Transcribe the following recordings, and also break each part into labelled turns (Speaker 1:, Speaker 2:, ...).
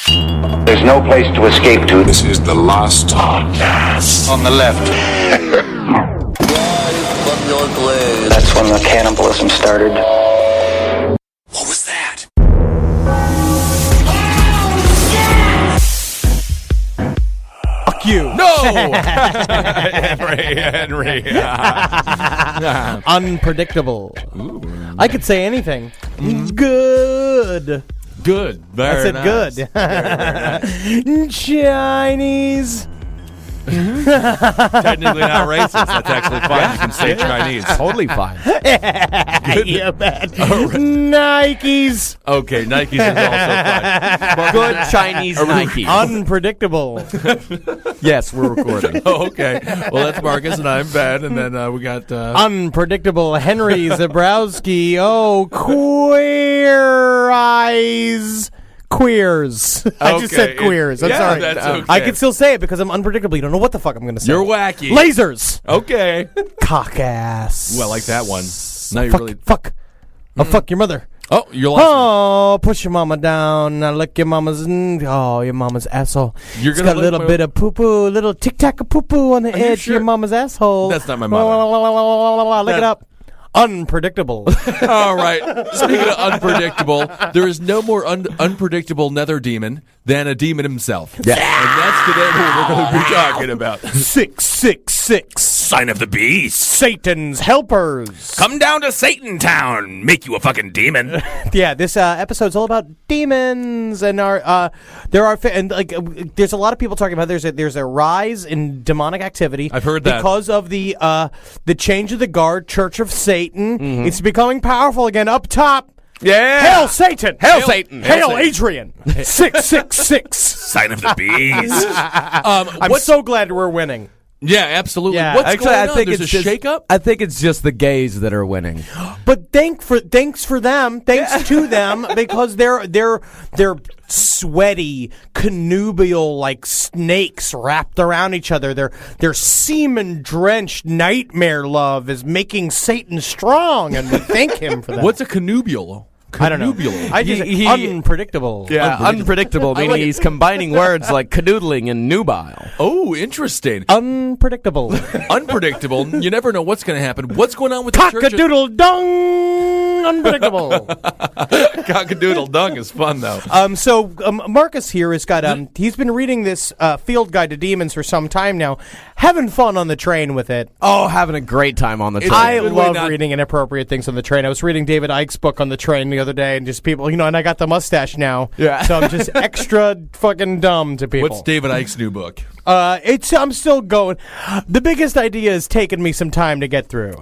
Speaker 1: There's no place to escape to.
Speaker 2: This is the last podcast.
Speaker 1: On the left. That's when the cannibalism started.
Speaker 2: What was that?
Speaker 3: Fuck you.
Speaker 4: No! Henry.
Speaker 3: Unpredictable.
Speaker 4: Ooh.
Speaker 3: I could say anything. Good.
Speaker 4: Good.
Speaker 3: I said
Speaker 4: nice.
Speaker 3: good.
Speaker 4: Very nice.
Speaker 3: Chinese.
Speaker 4: Technically not racist. That's actually fine. You can say Chinese.
Speaker 5: Totally fine.
Speaker 3: Yeah, man. Nikes.
Speaker 4: Okay, Nikes is also fine.
Speaker 5: Good Chinese Nike.
Speaker 3: Unpredictable.
Speaker 5: Yes, we're recording.
Speaker 4: Oh, okay. Well, that's Marcus, and I'm Ben, and then we got...
Speaker 3: Unpredictable Henry Zabrowski. Oh, queer eyes. Queers. I just said
Speaker 4: Okay.
Speaker 3: queers. I'm
Speaker 4: Yeah,
Speaker 3: sorry.
Speaker 4: that's okay.
Speaker 3: I can still say it because I'm unpredictable. You don't know what the fuck I'm going to say.
Speaker 4: You're wacky.
Speaker 3: Lasers.
Speaker 4: Okay.
Speaker 3: Cock ass.
Speaker 4: Well, I like that one. Now you
Speaker 3: Fuck.
Speaker 4: really...
Speaker 3: Fuck. Oh, fuck your mother.
Speaker 4: Oh, you're lost.
Speaker 3: Oh, push your mama down. Now lick your mama's. Your mama's asshole.
Speaker 4: You're
Speaker 3: It's
Speaker 4: gonna
Speaker 3: got a
Speaker 4: lick
Speaker 3: little
Speaker 4: my-
Speaker 3: bit of poo poo, little tic tac of poo poo on the
Speaker 4: Are you
Speaker 3: edge
Speaker 4: sure?
Speaker 3: of your mama's asshole.
Speaker 4: That's not my mother.
Speaker 3: Lick it up. Unpredictable.
Speaker 4: All right. Speaking of unpredictable, there is no more unpredictable nether demon than a demon himself. Yeah. And that's today what we're going to be talking about.
Speaker 3: 666.
Speaker 4: Sign of the beast.
Speaker 3: Satan's helpers.
Speaker 4: Come down to Satan Town. Make you a fucking demon.
Speaker 3: Yeah, this episode's all about demons, and there's a lot of people talking about there's a rise in demonic activity.
Speaker 4: I've heard that.
Speaker 3: Because of the change of the guard, Church of Satan.
Speaker 4: Mm-hmm.
Speaker 3: It's becoming powerful again up top.
Speaker 4: Yeah.
Speaker 3: Hail Satan!
Speaker 5: Hail Satan!
Speaker 3: Hail
Speaker 4: Satan.
Speaker 3: Adrian! 666.
Speaker 4: Sign of the beast.
Speaker 3: I'm so glad we're winning.
Speaker 4: Yeah, absolutely.
Speaker 3: Yeah.
Speaker 4: What's
Speaker 5: Actually,
Speaker 4: going
Speaker 5: I
Speaker 4: on?
Speaker 5: think
Speaker 4: There's
Speaker 5: it's
Speaker 4: a
Speaker 5: just
Speaker 4: shakeup?
Speaker 5: I think it's just the gays that are winning.
Speaker 3: But thanks for them, thanks to them, because they're sweaty, connubial like snakes wrapped around each other. Their semen drenched nightmare love is making Satan strong, and we thank him for that.
Speaker 4: What's a connubule?
Speaker 3: I don't know.
Speaker 4: Connubule.
Speaker 3: I just unpredictable.
Speaker 5: Yeah, unpredictable, meaning he's combining words like canoodling and nubile.
Speaker 4: Oh, interesting.
Speaker 3: Unpredictable.
Speaker 4: Unpredictable. You never know what's going to happen. What's going on with the church?
Speaker 3: Cock-a-doodle dong. Unpredictable.
Speaker 4: Cock-a-doodle dung is fun, though.
Speaker 3: So Marcus here has got he's been reading this field guide to demons for some time now, having fun on the train with it.
Speaker 5: Oh, having a great time on the train.
Speaker 3: I
Speaker 4: Good way
Speaker 3: love
Speaker 4: not-
Speaker 3: reading inappropriate things on the train. I was reading David Icke's book on the train the other day, and just people, and I got the mustache now,
Speaker 5: Yeah.
Speaker 3: so I'm just extra fucking dumb to people.
Speaker 4: What's David Icke's new book?
Speaker 3: I'm still going. The biggest idea is taking me some time to get through.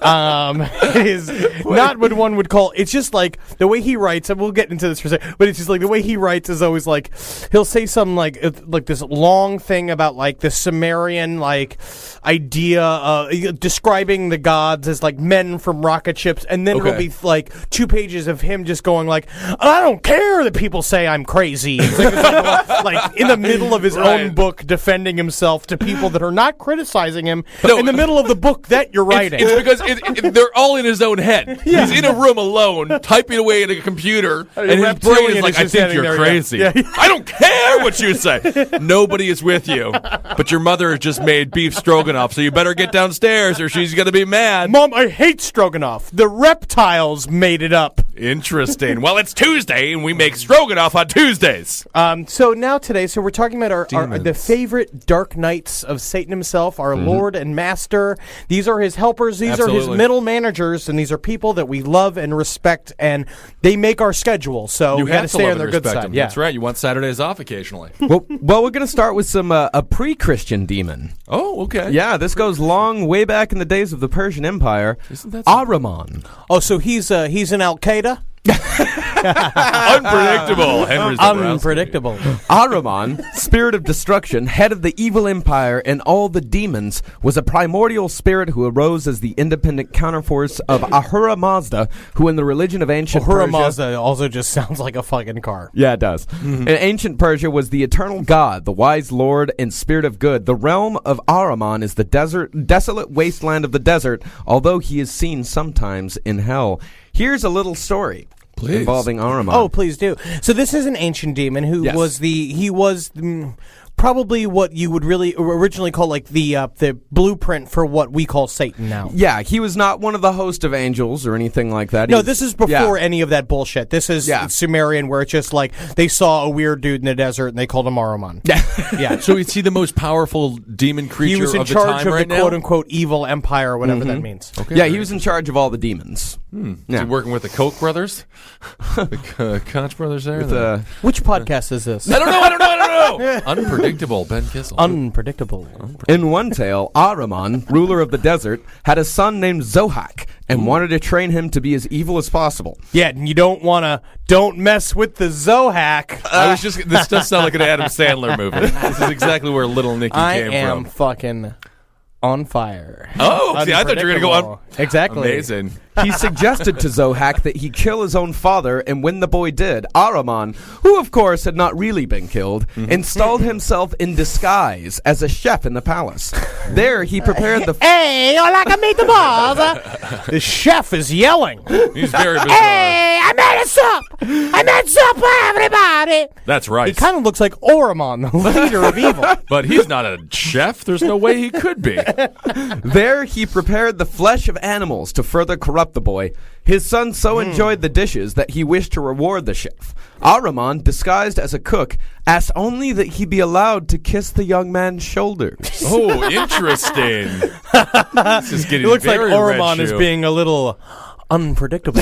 Speaker 3: It is not what one would call. It's just like the way he writes, and we'll get into this for a second. But it's just like the way he writes is always like he'll say some like this long thing about like the Sumerian like idea describing the gods as like men from rocket ships, and then it'll
Speaker 4: Okay.
Speaker 3: be like 2 pages of him just going like, I don't care that people say I'm crazy. It's like in the middle of his own book defending himself to people that are not criticizing him in the middle of the book that you're writing.
Speaker 4: It's because they're all in his own head. He's in a room alone, typing away at a computer, and his brain
Speaker 3: reptilian
Speaker 4: is like,
Speaker 3: is
Speaker 4: I
Speaker 3: just
Speaker 4: think
Speaker 3: standing
Speaker 4: you're
Speaker 3: there,
Speaker 4: crazy.
Speaker 3: yeah.
Speaker 4: I don't care what you say. Nobody is with you. But your mother has just made beef stroganoff, so you better get downstairs or she's going to be mad.
Speaker 3: Mom, I hate stroganoff. The reptiles made it up.
Speaker 4: Interesting. Well, it's Tuesday, and we make stroganoff on Tuesdays.
Speaker 3: So now today, we're talking about the favorite dark knights of Satan himself, our Lord and Master. These are his helpers. These are his
Speaker 4: Absolutely.
Speaker 3: middle managers, and these are people that we love and respect, and they make our schedule. So
Speaker 4: You
Speaker 3: we got to
Speaker 4: have to
Speaker 3: stay
Speaker 4: love
Speaker 3: on their
Speaker 4: and
Speaker 3: good
Speaker 4: respect
Speaker 3: side.
Speaker 4: them.
Speaker 3: Yeah,
Speaker 4: That's right. You want Saturdays off occasionally.
Speaker 5: well, we're going to start with some a pre-Christian demon.
Speaker 4: Oh, okay.
Speaker 5: Yeah, this goes long way back in the days of the Persian Empire.
Speaker 4: Isn't that something?
Speaker 5: Ahriman.
Speaker 3: Oh, so he's in Al Qaeda.
Speaker 4: Unpredictable. Henry's
Speaker 3: Unpredictable.
Speaker 5: Ahriman, spirit of destruction, head of the evil empire and all the demons, was a primordial spirit who arose as the independent counterforce of Ahura Mazda, who in the religion of ancient
Speaker 3: Ahura
Speaker 5: Persia...
Speaker 3: Mazda also just sounds like a fucking car.
Speaker 5: Yeah, it does. In ancient Persia was the eternal god, the wise lord and spirit of good. The realm of Ahriman is the desolate wasteland of the desert, although he is seen sometimes in hell. Here's a little story.
Speaker 4: Please.
Speaker 5: involving Ahriman.
Speaker 3: Oh, please do. So this is an ancient demon who
Speaker 5: Yes.
Speaker 3: was probably what you would really originally call like the blueprint for what we call Satan now.
Speaker 5: Yeah, he was not one of the host of angels or anything like that.
Speaker 3: No,
Speaker 5: He's-
Speaker 3: this is before
Speaker 5: yeah.
Speaker 3: any of that bullshit. This is
Speaker 5: Yeah.
Speaker 3: Sumerian, where it's just like they saw a weird dude in the desert and they called him Ahriman. Yeah.
Speaker 4: So is he the most powerful demon creature
Speaker 3: He was in
Speaker 4: of the
Speaker 3: charge
Speaker 4: time
Speaker 3: of
Speaker 4: right
Speaker 3: the
Speaker 4: now?
Speaker 3: quote-unquote evil empire, whatever that means.
Speaker 4: Okay,
Speaker 5: Yeah,
Speaker 4: very
Speaker 5: he was in charge of all the demons.
Speaker 4: Is
Speaker 5: Yeah.
Speaker 4: he working with the Koch brothers? The Koch brothers there?
Speaker 5: With,
Speaker 3: Which podcast is this?
Speaker 4: I don't know. Unpredictable, Ben Kissel.
Speaker 3: Unpredictable.
Speaker 5: In one tale, Ahriman, ruler of the desert, had a son named Zohak and wanted to train him to be as evil as possible.
Speaker 3: Yeah, and you don't mess with the Zohak.
Speaker 4: This does sound like an Adam Sandler movie. This is exactly where Little Nicky
Speaker 3: I
Speaker 4: came
Speaker 3: am
Speaker 4: from.
Speaker 3: fucking on fire.
Speaker 4: Oh, see, I thought you were going to go on.
Speaker 3: Unpredictable. Exactly.
Speaker 4: Amazing.
Speaker 5: He suggested to Zohak that he kill his own father, and when the boy did, Ahriman, who of course had not really been killed, installed himself in disguise as a chef in the palace. There he prepared the...
Speaker 3: Hey, I like to meet the boss. The chef is yelling.
Speaker 4: He's very bizarre.
Speaker 3: Hey, I made a soup. I made soup for everybody.
Speaker 4: That's right.
Speaker 3: He kind of looks like Ahriman, the leader of evil.
Speaker 4: But he's not a chef. There's no way he could be.
Speaker 5: There he prepared the flesh of animals to further corrupt the boy. His son so enjoyed the dishes that he wished to reward the chef. Ahriman, disguised as a cook, asked only that he be allowed to kiss the young man's shoulders.
Speaker 4: Oh, interesting. This is getting
Speaker 3: It looks like
Speaker 4: very
Speaker 3: Ahriman is
Speaker 4: retro.
Speaker 3: being a little unpredictable.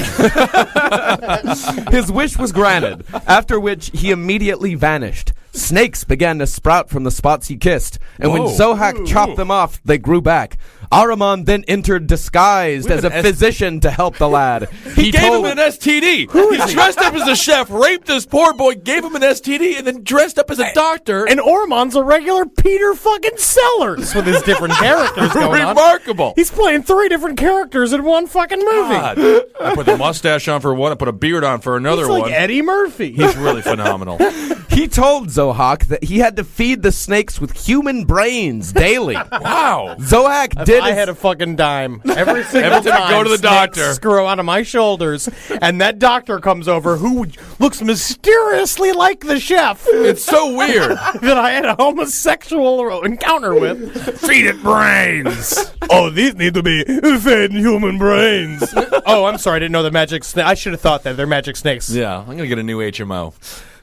Speaker 5: His wish was granted, after which he immediately vanished. Snakes began to sprout from the spots he kissed, and when
Speaker 4: Whoa.
Speaker 5: Zohak chopped them off, they grew back. Ahriman then entered disguised
Speaker 4: Wait a
Speaker 5: as a
Speaker 4: minute,
Speaker 5: physician to help the lad.
Speaker 4: He gave him an STD. He dressed up as a chef, raped this poor boy, gave him an STD, and then dressed up as a doctor.
Speaker 3: And Ahriman's a regular Peter fucking Sellers with his different characters going on.
Speaker 4: Remarkable.
Speaker 3: He's playing 3 different characters in one fucking movie.
Speaker 4: God. I put the mustache on for one. I put a beard on for another
Speaker 3: He's like
Speaker 4: one.
Speaker 3: Eddie Murphy.
Speaker 4: He's really phenomenal.
Speaker 5: He told Zohak that he had to feed the snakes with human brains daily.
Speaker 4: Wow.
Speaker 5: Zohak did
Speaker 3: I
Speaker 5: as-
Speaker 3: had a fucking dime every single
Speaker 4: Every time I
Speaker 3: time.
Speaker 4: go to the
Speaker 3: snakes
Speaker 4: doctor.
Speaker 3: screw out of my shoulders, and that doctor comes over who looks mysteriously like the chef
Speaker 4: It's so weird.
Speaker 3: that I had a homosexual encounter with.
Speaker 4: Feed it brains.
Speaker 3: Oh, these need to be fed human brains. Oh, I'm sorry, I didn't know the magic snake. I should have thought that they're magic snakes.
Speaker 4: Yeah, I'm going to get a new HMO.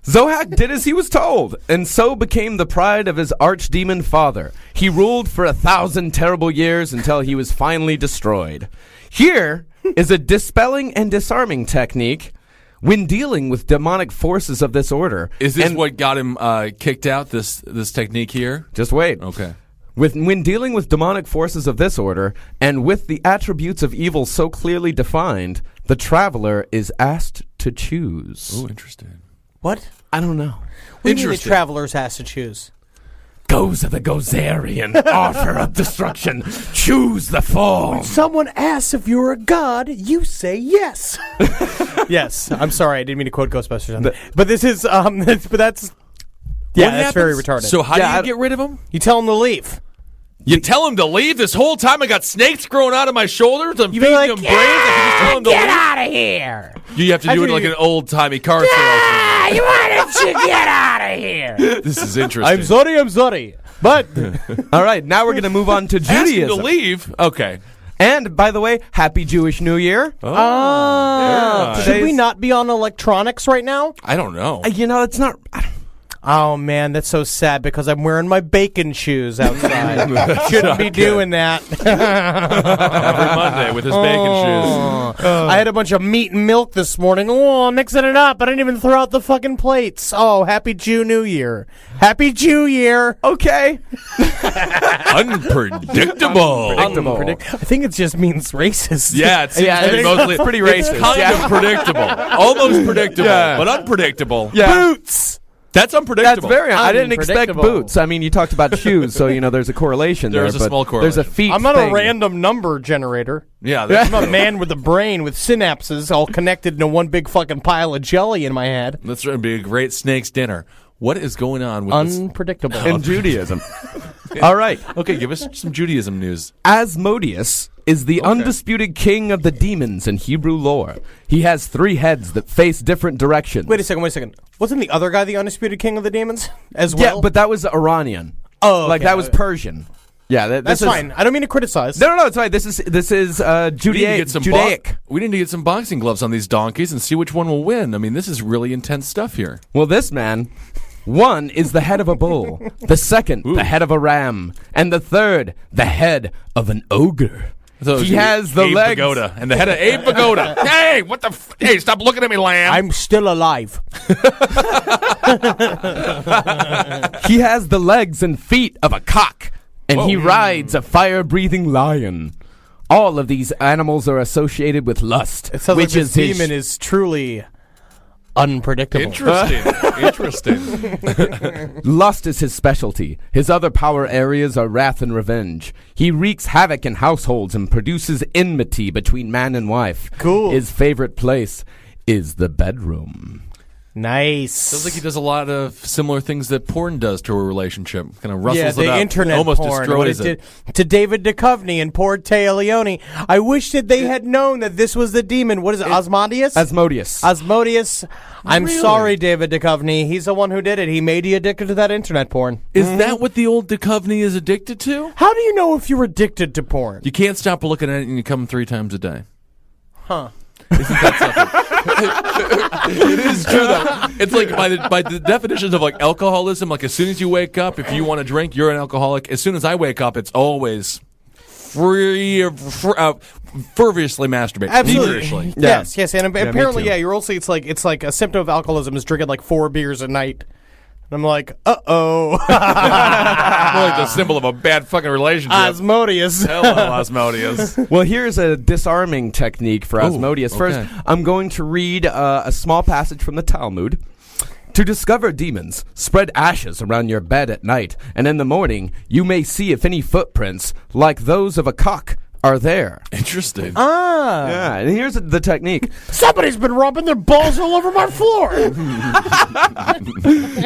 Speaker 5: Zohak did as he was told, and so became the pride of his archdemon father. He ruled for 1,000 terrible years until he was finally destroyed. Here is a dispelling and disarming technique when dealing with demonic forces of this order.
Speaker 4: Is this
Speaker 5: And-
Speaker 4: what got him kicked out, this technique here?
Speaker 5: Just wait.
Speaker 4: Okay.
Speaker 5: When dealing with demonic forces of this order, and with the attributes of evil so clearly defined, the traveler is asked to choose.
Speaker 4: Oh, interesting.
Speaker 3: What?
Speaker 5: I don't know.
Speaker 3: What do you mean the
Speaker 4: Interesting.
Speaker 3: travelers has to choose?
Speaker 5: Goes of the Gozerian, author of destruction, choose the form.
Speaker 3: Someone asks if you're a god, you say yes. Yes, I'm sorry, I didn't mean to quote Ghostbusters on that. But this is, but that's, yeah,
Speaker 4: What
Speaker 3: that's very
Speaker 4: happens?
Speaker 3: retarded.
Speaker 4: So how
Speaker 5: Yeah,
Speaker 4: do you get rid of him?
Speaker 3: you tell him to leave.
Speaker 4: You tell him to leave? This whole time I got snakes growing out of my shoulders. I'm
Speaker 3: You
Speaker 4: feeding
Speaker 3: be like,
Speaker 4: him brains. I can just tell him to
Speaker 3: get
Speaker 4: leave?
Speaker 3: out of here.
Speaker 4: You have to do it
Speaker 3: After
Speaker 4: like
Speaker 3: you-
Speaker 4: an old-timey car salesman.
Speaker 3: Ah, you wanted to get out of here.
Speaker 4: This is interesting.
Speaker 3: I'm sorry. But
Speaker 5: All right, now we're going to move on to
Speaker 4: Ask him to
Speaker 5: Judaism.
Speaker 4: leave? Okay.
Speaker 5: And, by the way, Happy Jewish New Year.
Speaker 4: Yeah.
Speaker 3: should we not be on electronics right now?
Speaker 4: I don't know.
Speaker 5: You know, it's not...
Speaker 3: Oh man, that's so sad because I'm wearing my bacon shoes outside. Shouldn't be doing that.
Speaker 4: Every Monday with his bacon shoes.
Speaker 3: I had a bunch of meat and milk this morning. Oh, mixing it up. I didn't even throw out the fucking plates. Oh, happy Jew New Year. Happy Jew Year.
Speaker 5: Okay.
Speaker 4: Unpredictable.
Speaker 3: I think it just means racist.
Speaker 4: Yeah, it seems to be mostly
Speaker 5: pretty
Speaker 4: It's
Speaker 5: racist.
Speaker 4: kind of predictable, almost predictable,
Speaker 5: Yeah.
Speaker 4: but unpredictable.
Speaker 5: Yeah.
Speaker 3: Boots.
Speaker 4: That's
Speaker 5: That's
Speaker 4: unpredictable.
Speaker 5: very... I didn't expect
Speaker 3: Unpredictable.
Speaker 5: boots. I mean, you talked about shoes, so, you know, there's a correlation there.
Speaker 4: There is a
Speaker 5: but
Speaker 4: small
Speaker 5: There's a
Speaker 4: correlation.
Speaker 5: feet
Speaker 3: I'm not
Speaker 5: thing.
Speaker 3: a random number generator.
Speaker 4: Yeah, that's,
Speaker 3: I'm a man with a brain with synapses all connected into one big fucking pile of jelly in my head.
Speaker 4: that's going to be a great snake's dinner. What is going on with this?
Speaker 3: Unpredictable.
Speaker 5: In Judaism. All right.
Speaker 4: Okay, give us some Judaism news.
Speaker 5: Asmodeus is the undisputed king of the demons in Hebrew lore. He has 3 heads that face different directions.
Speaker 3: Wait a second. Wasn't the other guy the undisputed king of the demons as well?
Speaker 5: Yeah, but that was Iranian.
Speaker 3: Oh, okay.
Speaker 5: Like that was Persian. Yeah,
Speaker 3: That's fine. I don't mean to criticize.
Speaker 5: No, it's fine. This is Judaic.
Speaker 4: We need to get some boxing gloves on these donkeys and see which one will win. I mean, this is really intense stuff here.
Speaker 5: Well, this man, one is the head of a bull, the second the head of a ram, and the third the head of an ogre.
Speaker 4: So
Speaker 5: he has the
Speaker 4: Abe
Speaker 5: legs.
Speaker 4: Pagoda and the head of Abe Pagoda. Hey, what the? Hey, stop looking at me, lamb.
Speaker 3: I'm still alive.
Speaker 5: He has the legs and feet of a cock, and he rides a fire-breathing lion. All of these animals are associated with lust,
Speaker 3: It sounds
Speaker 5: which
Speaker 3: like
Speaker 5: is
Speaker 3: this
Speaker 5: his
Speaker 3: demon is truly unpredictable.
Speaker 4: Interesting.
Speaker 5: Lust is his specialty. His other power areas are wrath and revenge. He wreaks havoc in households and produces enmity between man and wife.
Speaker 3: Cool.
Speaker 5: His favorite place is the bedroom.
Speaker 3: Nice.
Speaker 4: Sounds like he does a lot of similar things that porn does to a relationship. Kind of rustles
Speaker 3: yeah,
Speaker 4: it
Speaker 3: the
Speaker 4: up,
Speaker 3: internet
Speaker 4: almost
Speaker 3: porn,
Speaker 4: destroys
Speaker 3: what
Speaker 4: it.
Speaker 3: did to David Duchovny and poor Taya Leone. I wish that they had known that this was the demon. What is it, Asmodeus? Asmodeus. I'm
Speaker 4: Really?
Speaker 3: sorry, David Duchovny. He's the one who did it. He made you addicted to that internet porn.
Speaker 4: Is that what the old Duchovny is addicted to?
Speaker 3: How do you know if you're addicted to porn?
Speaker 4: You can't stop looking at it, and you come 3 times a day.
Speaker 3: Huh.
Speaker 4: Isn't that something? It is true, though. It's like by the definitions of like alcoholism. Like as soon as you wake up, if you want to drink, you're an alcoholic. As soon as I wake up, it's always ferviously masturbate.
Speaker 3: Absolutely.
Speaker 4: Feverishly.
Speaker 3: Yes, and apparently,
Speaker 5: too.
Speaker 3: you're also it's like a symptom of alcoholism is drinking like 4 beers a night. And I'm like, uh-oh.
Speaker 4: More like the symbol of a bad fucking relationship.
Speaker 3: Asmodeus.
Speaker 4: Hello, Asmodeus.
Speaker 5: Well, here's a disarming technique for Asmodeus.
Speaker 4: okay.
Speaker 5: First, I'm going to read a small passage from the Talmud. To discover demons, spread ashes around your bed at night, and in the morning you may see if any footprints, like those of a cock, are there.
Speaker 4: Interesting.
Speaker 5: Yeah, and here's the technique.
Speaker 3: Somebody's been rubbing their balls all over my floor.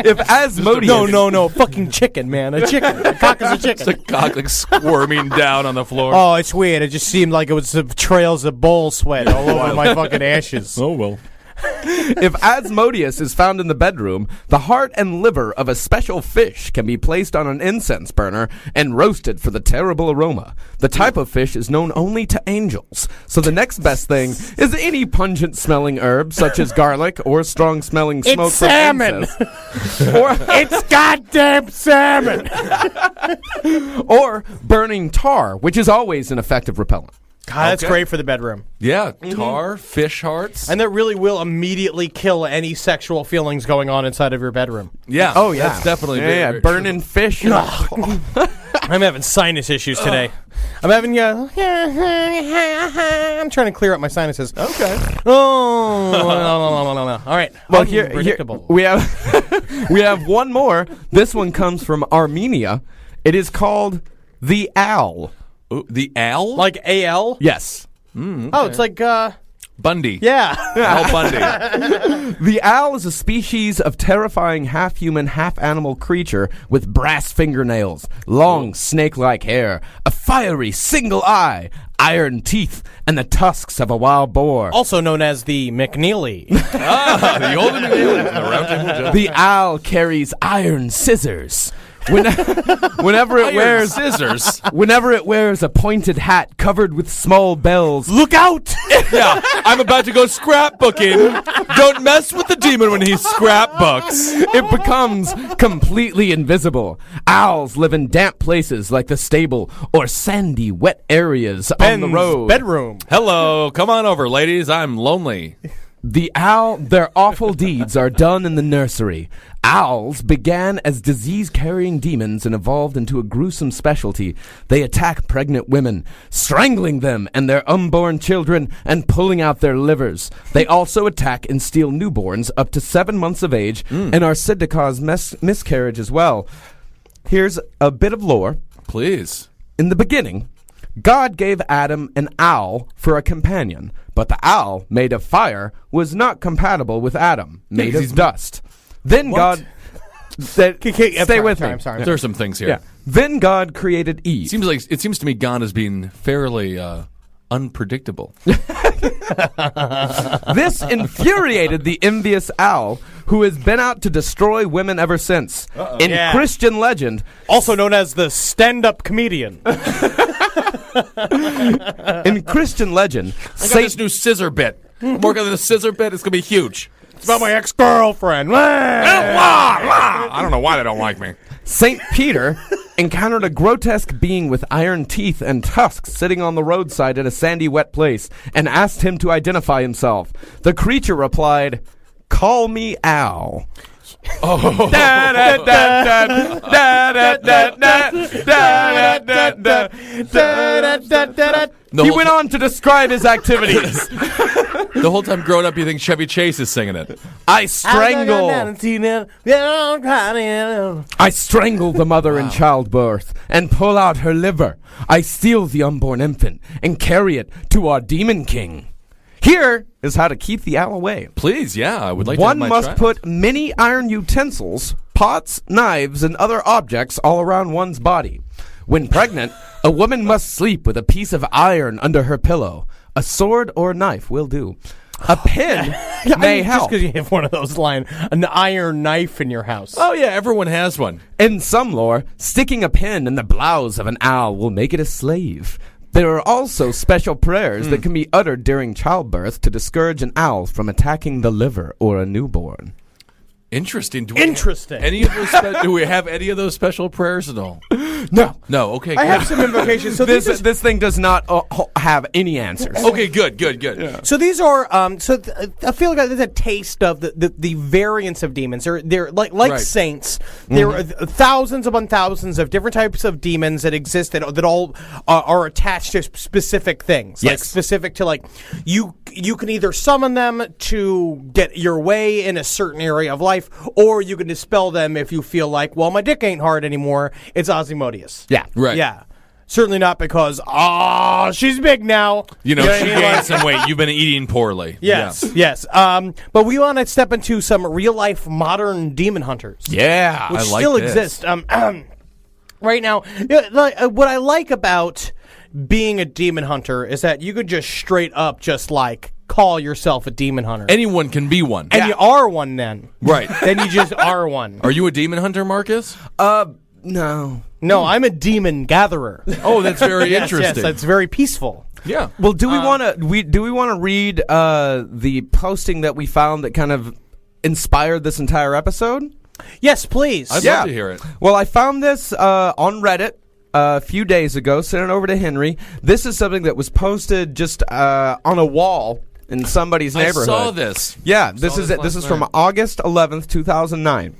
Speaker 5: If Asmodeus...
Speaker 3: No, fucking chicken, man. A chicken. A cock is a chicken.
Speaker 4: It's a cock like squirming down on the floor.
Speaker 3: Oh, it's weird. It just seemed like it was the trails of bull sweat all over my fucking ashes.
Speaker 4: Oh, well.
Speaker 5: If Asmodeus is found in the bedroom, the heart and liver of a special fish can be placed on an incense burner and roasted for the terrible aroma. The type of fish is known only to angels, so the next best thing is any pungent-smelling herb, such as garlic or strong-smelling smoke
Speaker 3: It's
Speaker 5: from
Speaker 3: salmon.
Speaker 5: incense. Or
Speaker 3: It's goddamn salmon.
Speaker 5: or burning tar, which is always an effective repellent.
Speaker 3: God, that's great for the bedroom.
Speaker 4: Yeah, tar, fish hearts.
Speaker 3: And that really will immediately kill any sexual feelings going on inside of your bedroom.
Speaker 4: Yeah.
Speaker 5: Oh, yeah.
Speaker 4: That's definitely
Speaker 5: Yeah,
Speaker 4: very
Speaker 5: burning fish.
Speaker 3: I'm having sinus issues today. I'm having I'm trying to clear up my sinuses.
Speaker 5: Okay.
Speaker 3: Oh, no. All right.
Speaker 5: Well, here
Speaker 3: Unpredictable.
Speaker 5: we have we have one more. This one comes from Armenia. It is called the owl.
Speaker 4: Ooh, the owl?
Speaker 3: Like AL?
Speaker 5: Yes.
Speaker 3: Oh, it's like
Speaker 4: Bundy.
Speaker 3: yeah.
Speaker 4: Al Bundy.
Speaker 5: The owl is a species of terrifying half-human, half-animal creature with brass fingernails, long snake-like hair, a fiery single eye, iron teeth, and the tusks of a wild boar.
Speaker 3: Also known as the McNeely.
Speaker 4: The old and the round table joke.
Speaker 5: The owl carries iron scissors. Whenever it wears
Speaker 4: scissors.
Speaker 5: Whenever it wears a pointed hat covered with small bells,
Speaker 3: Look out!
Speaker 4: Yeah, I'm about to go scrapbooking. Don't mess with the demon when he scrapbooks.
Speaker 5: it becomes completely invisible. Owls live in damp places like the stable or sandy, wet areas on the road.
Speaker 3: Bedroom.
Speaker 4: Hello, come on over, ladies. I'm lonely.
Speaker 5: The owl, their awful deeds are done in the nursery. Owls began as disease-carrying demons and evolved into a gruesome specialty. They attack pregnant women, strangling them and their unborn children and pulling out their livers. They also attack and steal newborns up to 7 months of age and are said to cause miscarriage as well. Here's a bit of lore.
Speaker 4: Please.
Speaker 5: In the beginning, God gave Adam an owl for a companion, but the owl, made of fire, was not compatible with Adam, made of dust. Then God said, stay with me.
Speaker 3: I'm sorry.
Speaker 4: There are some things here.
Speaker 5: Yeah. Then God created Eve.
Speaker 4: It seems to me God is being fairly unpredictable.
Speaker 5: This infuriated the envious owl, who has been out to destroy women ever since. In
Speaker 3: Yeah.
Speaker 5: Christian legend,
Speaker 3: Also known as the stand-up comedian.
Speaker 5: in Christian legend,
Speaker 4: I got this new scissor bit. I'm working on this scissor bit. It's gonna be huge.
Speaker 3: It's about my ex-girlfriend.
Speaker 4: I don't know why they don't like me.
Speaker 5: Saint Peter encountered a grotesque being with iron teeth and tusks sitting on the roadside in a sandy, wet place and asked him to identify himself. The creature replied, "Call me Al." He went on to describe his activities.
Speaker 4: The whole time growing up, you think Chevy Chase is singing it.
Speaker 5: I strangle the mother in childbirth and pull out her liver. I steal the unborn infant and carry it to our demon king. Here is how to keep the owl away.
Speaker 4: Please, yeah, I would like to
Speaker 5: One
Speaker 4: have my
Speaker 5: must
Speaker 4: child.
Speaker 5: put many iron utensils, pots, knives, and other objects all around one's body. When pregnant, a woman must sleep with a piece of iron under her pillow. A sword or knife will do. A pin may
Speaker 3: Just
Speaker 5: help.
Speaker 3: because you have one of those an iron knife in your house.
Speaker 4: Oh yeah, everyone has one.
Speaker 5: In some lore, sticking a pin in the blouse of an owl will make it a slave. There are also special prayers that can be uttered during childbirth to discourage an owl from attacking the liver or a newborn.
Speaker 4: Interesting. Do we have any of those special prayers at all?
Speaker 5: No.
Speaker 4: No. Okay.
Speaker 3: I
Speaker 4: Good.
Speaker 3: have some invocations. So
Speaker 5: This thing does not have any answers.
Speaker 4: Okay. Good. Yeah.
Speaker 3: So these are I feel like there's a taste of the variants of demons. They're like
Speaker 4: Right.
Speaker 3: saints. There are thousands upon thousands of different types of demons that exist that all are attached to specific things. Like
Speaker 5: Yes.
Speaker 3: specific to you can either summon them to get your way in a certain area of life, or you can dispel them if you feel like, well, my dick ain't hard anymore. It's Ozymandias.
Speaker 5: Yeah.
Speaker 4: Right.
Speaker 3: Yeah. Certainly not because, she's big now.
Speaker 4: You know,
Speaker 3: what
Speaker 4: she
Speaker 3: I mean?
Speaker 4: gained some weight. You've been eating poorly.
Speaker 3: Yes,
Speaker 4: Yeah.
Speaker 3: yes. But we want to step into some real-life modern demon hunters.
Speaker 5: Yeah.
Speaker 3: Which
Speaker 4: I like
Speaker 3: still
Speaker 4: this.
Speaker 3: exist. Right now, what I like about being a demon hunter is that you could just straight up call yourself a demon hunter.
Speaker 4: Anyone can be one.
Speaker 3: And you are one then.
Speaker 4: Right.
Speaker 3: Then you just are one.
Speaker 4: Are you a demon hunter, Marcus?
Speaker 5: No.
Speaker 3: No, I'm a demon gatherer.
Speaker 4: Oh, that's very
Speaker 3: Yes,
Speaker 4: interesting.
Speaker 3: that's very peaceful.
Speaker 4: Yeah.
Speaker 5: Well, do we want to read the posting that we found that kind of inspired this entire episode?
Speaker 3: Yes, please.
Speaker 4: I'd love to hear it.
Speaker 5: Well, I found this on Reddit a few days ago. Sent it over to Henry. This is something that was posted just on a wall in somebody's neighborhood.
Speaker 4: I saw this.
Speaker 5: Yeah, this is it. This
Speaker 4: last
Speaker 5: is from
Speaker 4: night.
Speaker 5: August 11th, 2009.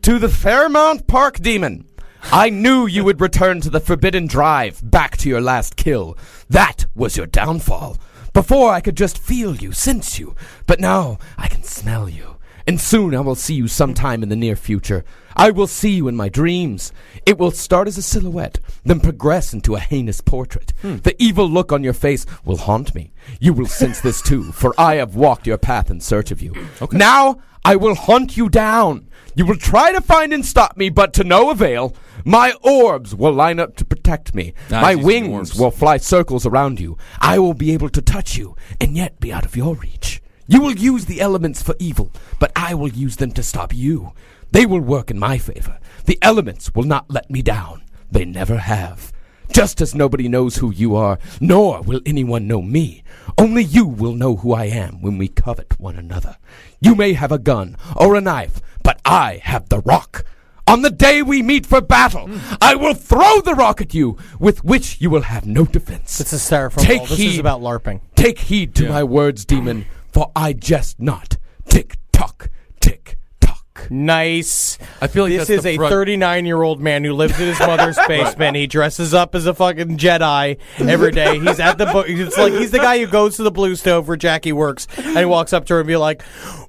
Speaker 5: To the Fairmount Park Demon. I knew you would return to the Forbidden Drive, back to your last kill. That was your downfall. Before I could just feel you, sense you, but now I can smell you. And soon I will see you sometime in the near future. I will see you in my dreams. It will start as a silhouette, then progress into a heinous portrait. The evil look on your face will haunt me. You will sense this too, for I have walked your path in search of you. Okay. Now I will hunt you down. You will try to find and stop me, but to no avail. My orbs will line up to protect me. My
Speaker 4: these
Speaker 5: wings
Speaker 4: orbs.
Speaker 5: will fly circles around you. I will be able to touch you, and yet be out of your reach. You will use the elements for evil, but I will use them to stop you. They will work in my favor. The elements will not let me down. They never have. Just as nobody knows who you are, nor will anyone know me. Only you will know who I am when we covet one another. You may have a gun or a knife, but I have the rock. On the day we meet for battle, I will throw the rock at you, with which you will have no defense.
Speaker 3: It's a styrofoam
Speaker 5: Take
Speaker 3: ball. This is
Speaker 5: heed.
Speaker 3: about LARPing.
Speaker 5: Take heed to my words, demon, for I jest not. Tick-tock, tick-tock.
Speaker 3: Nice.
Speaker 4: I feel like
Speaker 3: this
Speaker 4: that's
Speaker 3: is
Speaker 4: the
Speaker 3: a
Speaker 4: front-
Speaker 3: 39-year-old man who lives in his mother's basement. He dresses up as a fucking Jedi every day. He's at the book. It's like he's the guy who goes to the Blue Stove where Jackie works, and he walks up to her and be like,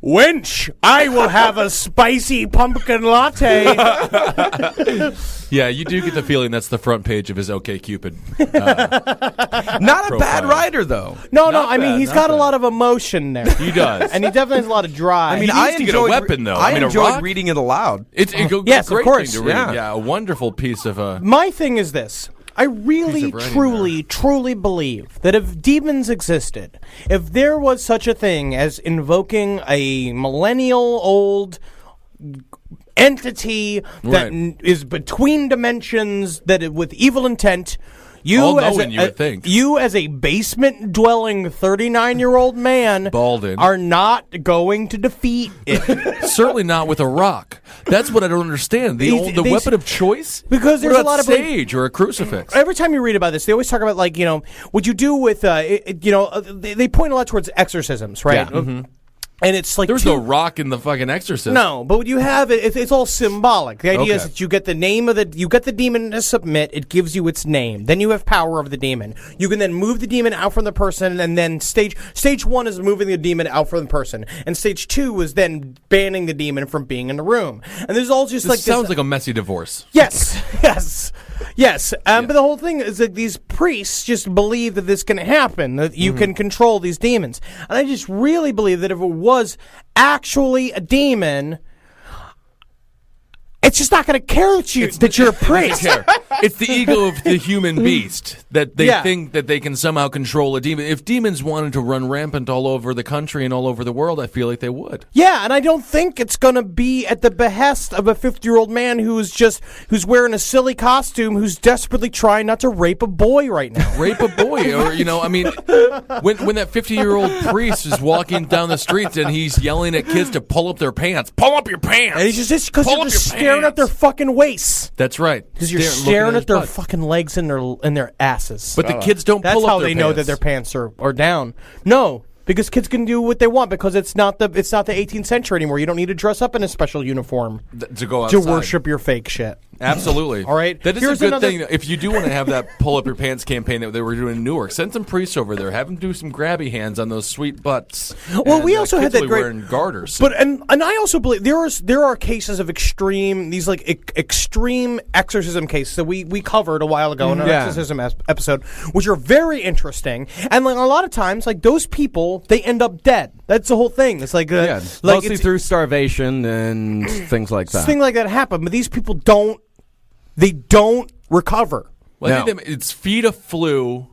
Speaker 3: wench, I will have a spicy pumpkin latte.
Speaker 4: Yeah, you do get the feeling that's the front page of his OkCupid.
Speaker 5: Not a bad writer, though.
Speaker 3: No,
Speaker 4: Not
Speaker 3: I mean,
Speaker 4: bad,
Speaker 3: he's
Speaker 4: not
Speaker 3: got a
Speaker 4: bad.
Speaker 3: lot of emotion there.
Speaker 4: He does.
Speaker 3: And he definitely has a lot of drive.
Speaker 5: I mean,
Speaker 4: He needs to get a weapon, though.
Speaker 5: I
Speaker 4: I mean, a
Speaker 5: enjoyed
Speaker 4: rock?
Speaker 5: reading it aloud.
Speaker 4: It's a
Speaker 3: Yes, of
Speaker 4: great
Speaker 3: course,
Speaker 4: thing to read.
Speaker 5: yeah.
Speaker 4: Yeah, a wonderful piece of...
Speaker 3: My thing is this. I really,
Speaker 4: Piece of writing
Speaker 3: truly believe that if demons existed, if there was such a thing as invoking a millennial-old entity that
Speaker 4: Right.
Speaker 3: is between dimensions, with evil intent, you
Speaker 4: All-knowing, you would think.
Speaker 3: you as a basement-dwelling 39-year-old man
Speaker 4: Balding.
Speaker 3: are not going to defeat it.
Speaker 4: Certainly not with a rock. That's what I don't understand. The
Speaker 3: They-
Speaker 4: weapon of choice?
Speaker 3: Because there's
Speaker 4: What
Speaker 3: a
Speaker 4: about
Speaker 3: lot of
Speaker 4: sage or a crucifix.
Speaker 3: Every time you read about this, they always talk about, like, what you do with, they point a lot towards exorcisms, right?
Speaker 5: Yeah.
Speaker 3: And it's like
Speaker 4: There's no rock in the fucking Exorcist.
Speaker 3: No, but what you have, it's all symbolic. The idea is
Speaker 4: Okay.
Speaker 3: that you get the name of you get the demon to submit. It gives you its name. Then you have power over the demon. You can then move the demon out from the person, and then stage one is moving the demon out from the person, and stage 2 is then banning the demon from being in the room. And there's all just
Speaker 4: This sounds like a messy divorce.
Speaker 3: Yes, yes. But the whole thing is that these priests just believe that this can happen, that you can control these demons. And I just really believe that if it was actually a demon, it's just not going to care that you're a priest.
Speaker 4: It's the ego of the human beast that they
Speaker 3: Yeah.
Speaker 4: think that they can somehow control a demon. If demons wanted to run rampant all over the country and all over the world, I feel like they would.
Speaker 3: Yeah, and I don't think it's going to be at the behest of a 50-year-old man who's wearing a silly costume, who's desperately trying not to rape a boy right now.
Speaker 4: Rape a boy, or I mean, when that 50-year-old priest is walking down the streets and he's yelling at kids to pull up their pants, pull up your pants.
Speaker 3: And he's just because
Speaker 4: Pull
Speaker 3: you're
Speaker 4: up
Speaker 3: just
Speaker 4: your
Speaker 3: staring at their
Speaker 4: pants.
Speaker 3: fucking waists.
Speaker 4: That's right.
Speaker 3: Because you're
Speaker 4: looking
Speaker 3: staring
Speaker 4: his
Speaker 3: at their
Speaker 4: butt.
Speaker 3: fucking legs and their asses.
Speaker 4: But the kids don't
Speaker 3: That's
Speaker 4: pull up
Speaker 3: how
Speaker 4: their
Speaker 3: they know that
Speaker 4: pants.
Speaker 3: their pants are down. No, because kids can do what they want because it's not the 18th century anymore. You don't need to dress up in a special uniform
Speaker 4: To go
Speaker 3: to
Speaker 4: outside.
Speaker 3: worship your fake shit.
Speaker 4: Absolutely.
Speaker 3: All right.
Speaker 4: That is
Speaker 3: Here's
Speaker 4: a good
Speaker 3: another-
Speaker 4: thing. If you do want to have that pull up your pants campaign that they were doing in Newark, send some priests over there. Have them do some grabby hands on those sweet butts.
Speaker 3: Well,
Speaker 4: And,
Speaker 3: we also had
Speaker 4: kids
Speaker 3: that
Speaker 4: will be
Speaker 3: great
Speaker 4: wearing garters.
Speaker 3: But and I also believe there are cases of extreme extreme exorcism cases that we covered a while ago in our
Speaker 5: Yeah.
Speaker 3: exorcism episode, which are very interesting. And like a lot of times, like those people, they end up dead. That's the whole thing. It's like
Speaker 5: Yeah,
Speaker 3: like
Speaker 5: mostly
Speaker 3: it's,
Speaker 5: through starvation and things like that.
Speaker 3: thing like that happen. But these people don't recover.
Speaker 4: Well, I
Speaker 5: No.
Speaker 4: think it's feed a flu,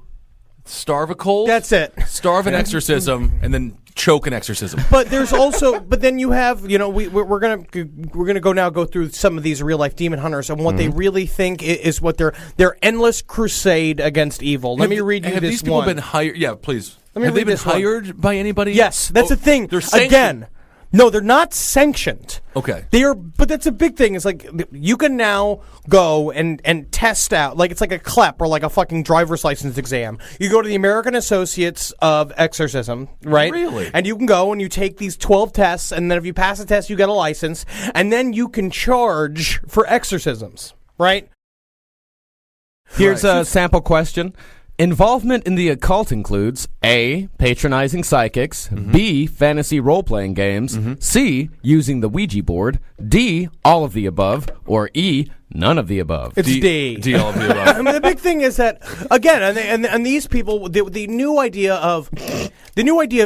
Speaker 4: starve a cold.
Speaker 3: That's it.
Speaker 4: Starve an exorcism, and then choke an exorcism.
Speaker 3: But there's also, but then you have, we're gonna go through some of these real life demon hunters and what they really think is what their endless crusade against evil. Let me read you
Speaker 4: have
Speaker 3: this
Speaker 4: these people
Speaker 3: one.
Speaker 4: been hired? Yeah, please.
Speaker 3: Let me
Speaker 4: Have they
Speaker 3: read
Speaker 4: been
Speaker 3: this one.
Speaker 4: hired by anybody?
Speaker 3: Yes, that's the thing.
Speaker 4: They're sanctioned.
Speaker 3: Again, no, they're not sanctioned.
Speaker 4: Okay.
Speaker 3: They are, but that's a big thing. It's like you can now go and test out, like it's like a CLEP or like a fucking driver's license exam. You go to the American Associates of Exorcism, right?
Speaker 4: Really?
Speaker 3: And you can go and you take these 12 tests, and then if you pass the test, you get a license, and then you can charge for exorcisms, right?
Speaker 5: Here's a sample question. Involvement in the occult includes A. Patronizing psychics, B. Fantasy role-playing games, C. Using the Ouija board, D. All of the above, or E. None of the above.
Speaker 3: It's D.
Speaker 4: D all of the above.
Speaker 3: I mean, the big thing is that again, and these people, the new idea of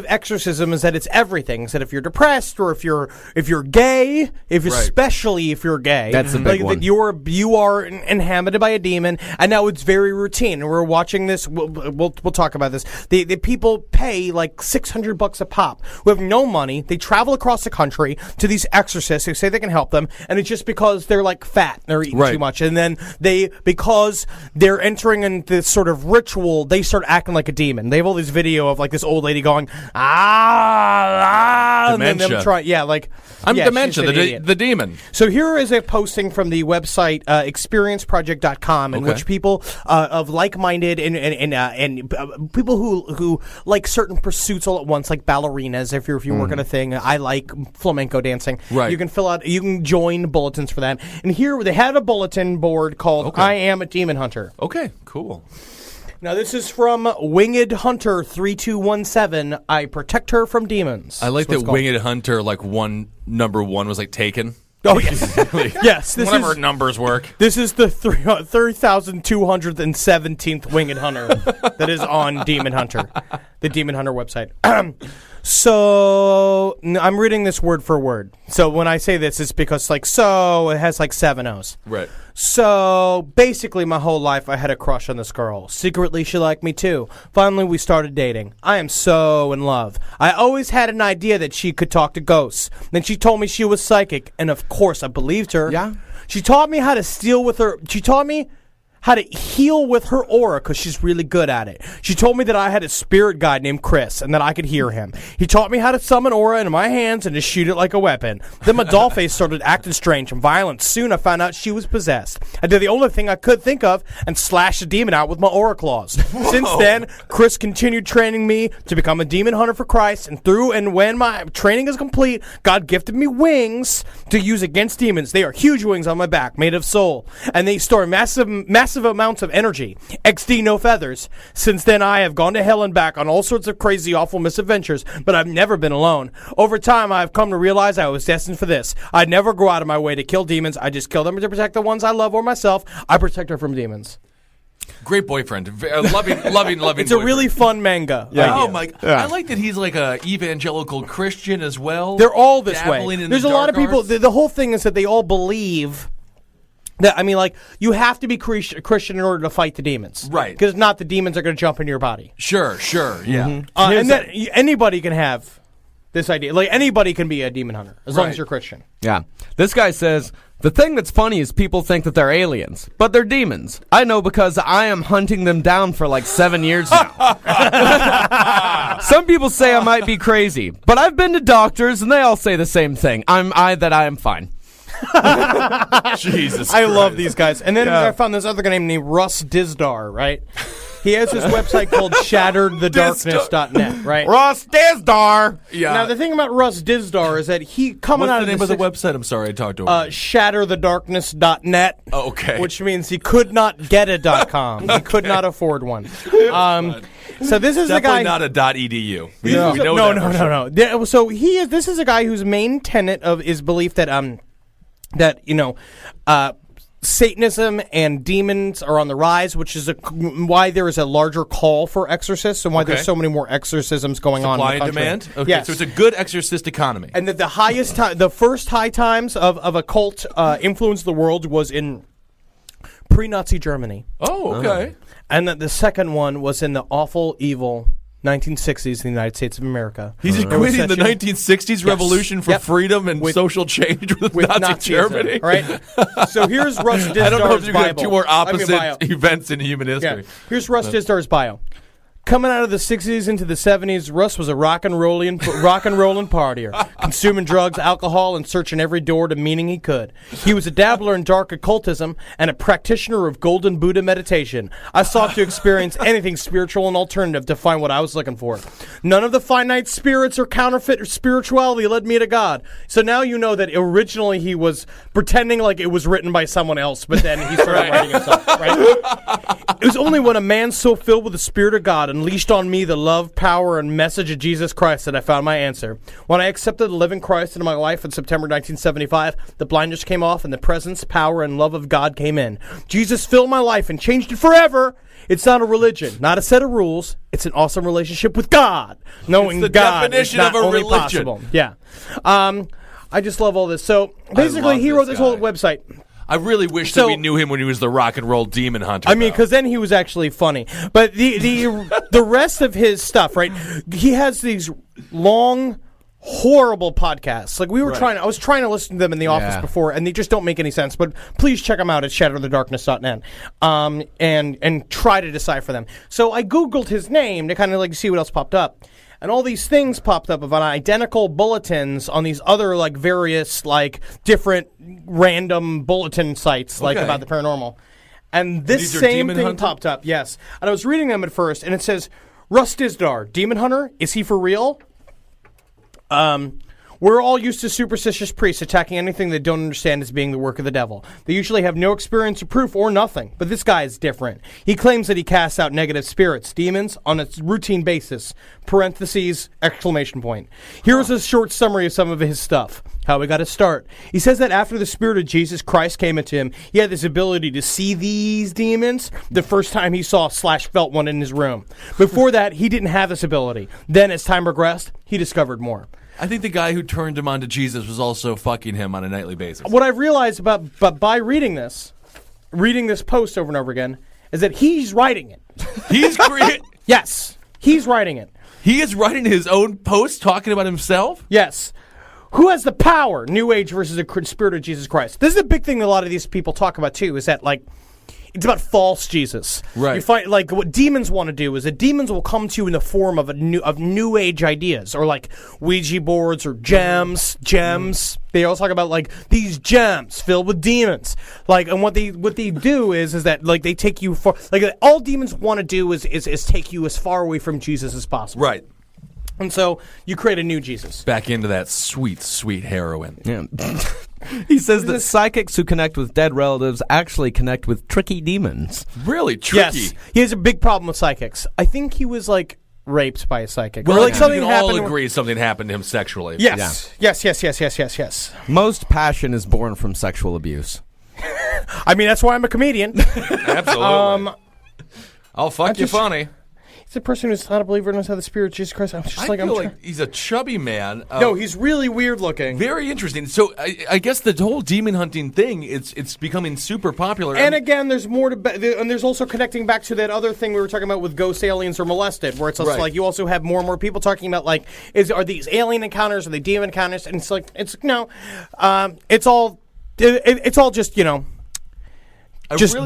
Speaker 3: exorcism is that it's everything. Is that if you're depressed or if you're gay, especially if you're gay,
Speaker 5: That's the big one.
Speaker 3: that you are inhabited by a demon, and now it's very routine. And we're watching this. We'll talk about this. The people pay like $600 a pop who have no money. They travel across the country to these exorcists who say they can help them, and it's just because they're like fat, they're eating
Speaker 4: Right.
Speaker 3: too much, and then because they're entering in this sort of ritual, they start acting like a demon. They have all this video of like this old lady going and then them
Speaker 4: Dementia.
Speaker 3: trying,
Speaker 4: I'm
Speaker 3: yeah,
Speaker 4: dementia,
Speaker 3: she's an idiot.
Speaker 4: the demon.
Speaker 3: So here is a posting from the website experienceproject.com in
Speaker 4: Okay.
Speaker 3: which people of like-minded and people who like certain pursuits all at once, like ballerinas. If you work on a thing, I like flamenco dancing.
Speaker 4: Right.
Speaker 3: You can join bulletins for that. And here they had a bulletin board called
Speaker 4: Okay.
Speaker 3: "I Am a Demon Hunter."
Speaker 4: Okay, cool.
Speaker 3: Now, this is from Winged Hunter 3217. I protect her from demons.
Speaker 4: I like
Speaker 3: That's what
Speaker 4: that
Speaker 3: it's called.
Speaker 4: Winged Hunter, like number one was like taken.
Speaker 3: Oh, yes. Yes. This
Speaker 4: Whatever
Speaker 3: is,
Speaker 4: numbers work.
Speaker 3: this is the 3217th Winged Hunter that is on Demon Hunter, the Demon Hunter website. So I'm reading this word for word. So when I say this, it's because it has like 7 O's.
Speaker 4: Right.
Speaker 3: So basically, my whole life I had a crush on this girl. Secretly, she liked me too. Finally, we started dating. I am so in love. I always had an idea that she could talk to ghosts. Then she told me she was psychic, and of course, I believed her.
Speaker 5: Yeah.
Speaker 3: She taught me how to steal with her. She taught me how to heal with her aura because she's really good at it. She told me that I had a spirit guide named Chris and that I could hear him. He taught me how to summon aura into my hands and to shoot it like a weapon. Then my doll face started acting strange and violent. Soon I found out she was possessed. I did the only thing I could think of and slashed the demon out with my aura claws. Since then, Chris continued training me to become a demon hunter for Christ, and when my training is complete, God gifted me wings to use against demons. They are huge wings on my back made of soul, and they store massive amounts of energy. XD no feathers. Since then, I have gone to hell and back on all sorts of crazy, awful misadventures, but I've never been alone. Over time, I've come to realize I was destined for this. I'd never go out of my way to kill demons. I just kill them to protect the ones I love or myself. I protect her from demons.
Speaker 4: Great boyfriend. Loving
Speaker 3: It's a really fun manga.
Speaker 5: Yeah.
Speaker 4: Oh my! I like that he's like a evangelical Christian as well.
Speaker 3: They're all this way.
Speaker 4: dabbling in
Speaker 3: There's
Speaker 4: the
Speaker 3: a lot of
Speaker 4: dark
Speaker 3: people.
Speaker 4: arts.
Speaker 3: The whole thing is that they all believe that. I mean, like, you have to be Christian in order to fight the demons,
Speaker 4: Right.
Speaker 3: Because if not, the demons are going to jump into your body.
Speaker 4: Sure, yeah.
Speaker 3: And then anybody can have this idea. Like, anybody can be a demon hunter as long
Speaker 4: Right.
Speaker 3: as you're Christian.
Speaker 5: Yeah. This guy says, the thing that's funny is people think that they're aliens, but they're demons. I know because I am hunting them down for like 7 years now. Some people say I might be crazy, but I've been to doctors and they all say the same thing. I am fine.
Speaker 4: Jesus,
Speaker 3: I love
Speaker 4: Christ.
Speaker 3: these guys. And then I found this other guy named Russ Dizdar, right? He has this website called shatteredthedarkness.net, right?
Speaker 5: Ross Dizdar!
Speaker 4: Yeah.
Speaker 3: Now, the thing about Russ Dizdar is that he coming
Speaker 4: What's
Speaker 3: out
Speaker 4: the
Speaker 3: of
Speaker 4: name
Speaker 3: the
Speaker 4: of the
Speaker 3: six-
Speaker 4: website? I'm sorry, I talked to him.
Speaker 3: shatterthedarkness.net.
Speaker 4: Oh, okay.
Speaker 3: Which means he could not get a .com. He could not afford one. So this is a guy.
Speaker 4: Definitely not a .edu. We
Speaker 3: No,
Speaker 4: know
Speaker 3: no,
Speaker 4: that
Speaker 3: no,
Speaker 4: for sure.
Speaker 3: no. So this is a guy whose main tenet of his belief that Satanism and demons are on the rise, which is why there is a larger call for exorcists and why there's so many more exorcisms going on in
Speaker 4: Supply
Speaker 3: the
Speaker 4: and
Speaker 3: country.
Speaker 4: demand? Okay,
Speaker 3: Yes.
Speaker 4: so it's a good exorcist economy.
Speaker 3: And that the first high times of occult influence of the world was in pre-Nazi Germany.
Speaker 4: Oh, okay.
Speaker 3: And that the second one was in the awful, evil 1960s in the United States of America.
Speaker 4: He's equating the 1960s revolution for
Speaker 3: Yep.
Speaker 4: freedom and
Speaker 3: With-
Speaker 4: social change with
Speaker 3: with
Speaker 4: Nazi
Speaker 3: Nazism,
Speaker 4: Germany.
Speaker 3: right? So here's Russ Dizdar's
Speaker 4: I don't know if you could have
Speaker 3: Bible.
Speaker 4: two more
Speaker 3: I mean,
Speaker 4: opposite
Speaker 3: bio.
Speaker 4: events in human
Speaker 3: Yeah.
Speaker 4: history.
Speaker 3: Here's Russ Dizdar's bio. Coming out of the 60s into the 70s, Russ was a rock and rollin' partier, consuming drugs, alcohol, and searching every door to meaning he could. He was a dabbler in dark occultism and a practitioner of golden Buddha meditation. I sought to experience anything spiritual and alternative to find what I was looking for. None of the finite spirits or counterfeit spirituality led me to God. So now you know that originally he was pretending like it was written by someone else, but then he started writing himself. Right? It was only when a man so filled with the Spirit of God unleashed on me the love, power, and message of Jesus Christ that I found my answer. When I accepted the living Christ into my life in September 1975, the blindness came off and the presence, power, and love of God came in. Jesus filled my life and changed it forever. It's not a religion, not a set of rules. It's an awesome relationship with God. Knowing
Speaker 4: It's the
Speaker 3: God
Speaker 4: definition
Speaker 3: is not
Speaker 4: of a
Speaker 3: only
Speaker 4: religion.
Speaker 3: possible. Yeah. I just love all this. So basically,
Speaker 4: love
Speaker 3: he wrote
Speaker 4: this
Speaker 3: this whole
Speaker 4: guy.
Speaker 3: website.
Speaker 4: I really wish that we knew him when he was the rock and roll demon hunter.
Speaker 3: I mean,
Speaker 4: though.
Speaker 3: because then he was actually funny. But the rest of his stuff, right? He has these long, horrible podcasts. Like I was trying to listen to them in the office before, and they just don't make any sense. But please check them out at shatterthedarkness.net, and try to decipher them. So I Googled his name to kind of like see what else popped up. And all these things popped up of identical bulletins on these other like various like different random bulletin sites like
Speaker 4: Okay.
Speaker 3: about the paranormal. And this
Speaker 4: These are
Speaker 3: same
Speaker 4: demon
Speaker 3: thing
Speaker 4: hunting?
Speaker 3: popped up, yes. And I was reading them at first, and it says, Russ Dizdar, demon hunter, is he for real? We're all used to superstitious priests attacking anything they don't understand as being the work of the devil. They usually have no experience or proof or nothing, but this guy is different. He claims that he casts out negative spirits, demons, on a routine basis. Parentheses, exclamation point. Here's a short summary of some of his stuff. How we got to start. He says that after the Spirit of Jesus Christ came into him, he had this ability to see these demons the first time he saw/felt one in his room. Before that, he didn't have this ability. Then, as time progressed, he discovered more.
Speaker 4: I think the guy who turned him on to Jesus was also fucking him on a nightly basis.
Speaker 3: What I've realized but by reading this post over and over again, is that he's writing it.
Speaker 4: He's creating.
Speaker 3: Yes, he's writing it.
Speaker 4: He is writing his own post talking about himself?
Speaker 3: Yes. Who has the power? New Age versus the Spirit of Jesus Christ. This is a big thing that a lot of these people talk about too, is that, like, it's about false Jesus.
Speaker 4: Right.
Speaker 3: You find, like, what demons want to do is that demons will come to you in the form of new age ideas, or like Ouija boards or gems. They also talk about, like, these gems filled with demons. Like, and what they do is that, like, they take you for, like, all demons want to do is take you as far away from Jesus as possible.
Speaker 4: Right.
Speaker 3: And so you create a new Jesus.
Speaker 4: Back into that sweet, sweet heroin.
Speaker 5: Yeah. He says that psychics who connect with dead relatives actually connect with tricky demons.
Speaker 4: Really tricky.
Speaker 3: Yes, he has a big problem with psychics. I think he was, like, raped by a psychic.
Speaker 4: Well,
Speaker 3: or, like,
Speaker 4: something we can all
Speaker 3: happened.
Speaker 4: agree something happened to him sexually.
Speaker 3: Yes. Yeah. Yes.
Speaker 5: Most passion is born from sexual abuse.
Speaker 3: I mean, that's why I'm a comedian.
Speaker 4: Absolutely. I'll fuck you funny.
Speaker 3: He's a person who's not a believer and knows how the Spirit of Jesus Christ. I'm just
Speaker 4: I
Speaker 3: like,
Speaker 4: feel like he's a chubby man.
Speaker 3: No, he's really weird looking.
Speaker 4: Very interesting. So I guess the whole demon hunting thing, it's becoming super popular.
Speaker 3: And again, there's more to, and there's also connecting back to that other thing we were talking about with ghost aliens or molested, where it's also like you also have more and more people talking about, like, are these alien encounters, are they demon encounters? And it's like, it's all just, you know,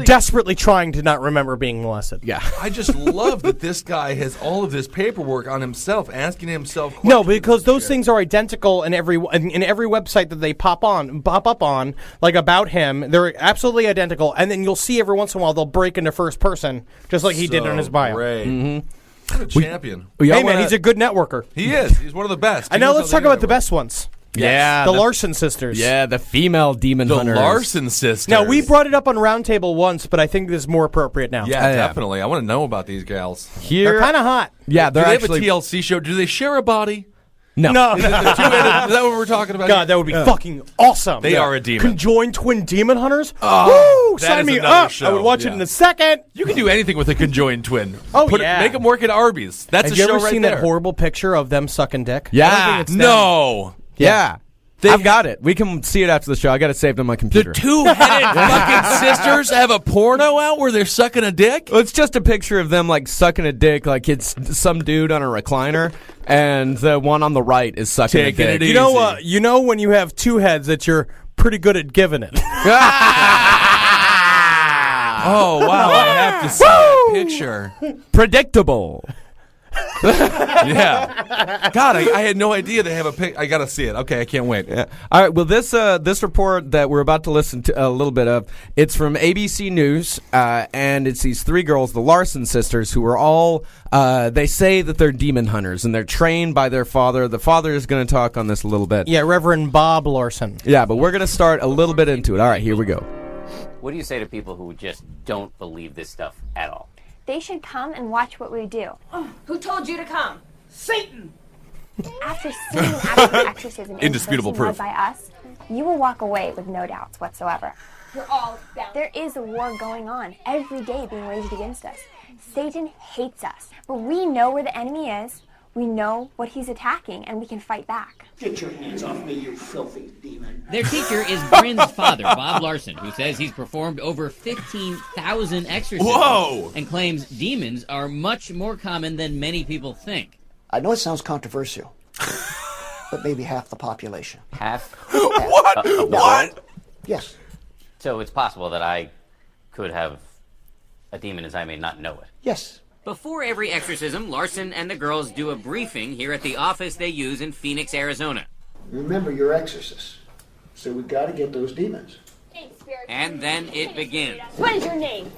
Speaker 3: desperately trying to not remember being molested.
Speaker 5: Yeah.
Speaker 4: I just love that this guy has all of this paperwork on himself, asking himself questions.
Speaker 3: No, because those things are identical in every website that they pop up on, like, about him. They're absolutely identical, and then you'll see every once in a while they'll break into first person, just like he did in his bio.
Speaker 4: Great. Mm-hmm. What a champion.
Speaker 3: Hey, man, he's a good networker.
Speaker 4: He is. He's one of the best.
Speaker 3: And now let's talk about the best ones.
Speaker 5: Yeah.
Speaker 3: The Larson sisters.
Speaker 5: Yeah, the female demon hunters.
Speaker 4: The Larson sisters.
Speaker 3: Now, we brought it up on Roundtable once, but I think this is more appropriate now.
Speaker 4: Yeah, definitely. I want to know about these gals.
Speaker 3: They're kind of hot.
Speaker 5: Yeah,
Speaker 4: Do they
Speaker 5: actually
Speaker 4: have a TLC show? Do they share a body?
Speaker 5: No.
Speaker 4: Is that what we're talking about?
Speaker 3: God, that would be fucking awesome.
Speaker 4: They are a demon.
Speaker 3: Conjoined twin demon hunters?
Speaker 4: Oh,
Speaker 3: woo! Sign me up.
Speaker 4: Show.
Speaker 3: I would watch it in a second.
Speaker 4: You can do anything with a conjoined twin.
Speaker 3: Oh, yeah.
Speaker 4: Make them work at Arby's. That's
Speaker 3: Have
Speaker 4: a
Speaker 3: you
Speaker 4: show
Speaker 3: ever
Speaker 4: right
Speaker 3: seen
Speaker 4: there.
Speaker 3: that horrible picture of them sucking dick?
Speaker 5: Yeah.
Speaker 3: I don't think it's them.
Speaker 4: No.
Speaker 5: Yeah. I've got it. We can see it after the show. I got it saved on my computer.
Speaker 4: The two-headed fucking sisters have a porno out where they're sucking a dick?
Speaker 5: Well, it's just a picture of them, like, sucking a dick, like it's some dude on a recliner, and the one on the right is sucking a
Speaker 4: Taking
Speaker 5: dick.
Speaker 4: it easy.
Speaker 3: You know when you have two heads that you're pretty good at giving it.
Speaker 4: Oh, wow. I have to see that picture.
Speaker 5: Predictable.
Speaker 4: Yeah. God, I had no idea they have a pic. I got to see it. Okay, I can't wait.
Speaker 5: Yeah. All right. Well, this report that we're about to listen to a little bit of, it's from ABC News, and it's these three girls, the Larson sisters, who are all, they say that they're demon hunters, and they're trained by their father. The father is going to talk on this a little bit.
Speaker 3: Yeah, Reverend Bob Larson.
Speaker 5: Yeah, but we're going to start a little bit into it. All right, here we go.
Speaker 6: What do you say to people who just don't believe this stuff at all?
Speaker 7: They should come and watch what we do.
Speaker 8: Who told you to come? Satan!
Speaker 7: After seeing an actual exorcism
Speaker 4: Indisputable
Speaker 7: in person
Speaker 4: proof.
Speaker 7: led by us, you will walk away with no doubts whatsoever.
Speaker 8: You're all down.
Speaker 7: There is a war going on every day being waged against us. Satan hates us, but we know where the enemy is. We know what he's attacking, and we can fight back.
Speaker 9: Get your hands off me, you filthy demon.
Speaker 10: Their teacher is Bryn's father, Bob Larson, who says he's performed over 15,000 exorcisms.
Speaker 4: Whoa!
Speaker 10: And claims demons are much more common than many people think.
Speaker 9: I know it sounds controversial, but maybe half the population.
Speaker 6: Half?
Speaker 4: What? What?
Speaker 9: Yes.
Speaker 6: So it's possible that I could have a demon as I may not know it.
Speaker 9: Yes.
Speaker 10: Before every exorcism, Larson and the girls do a briefing here at the office they use in Phoenix, Arizona.
Speaker 9: Remember, you're exorcists, so we've got to get those demons.
Speaker 10: And then it begins.
Speaker 8: What is your name?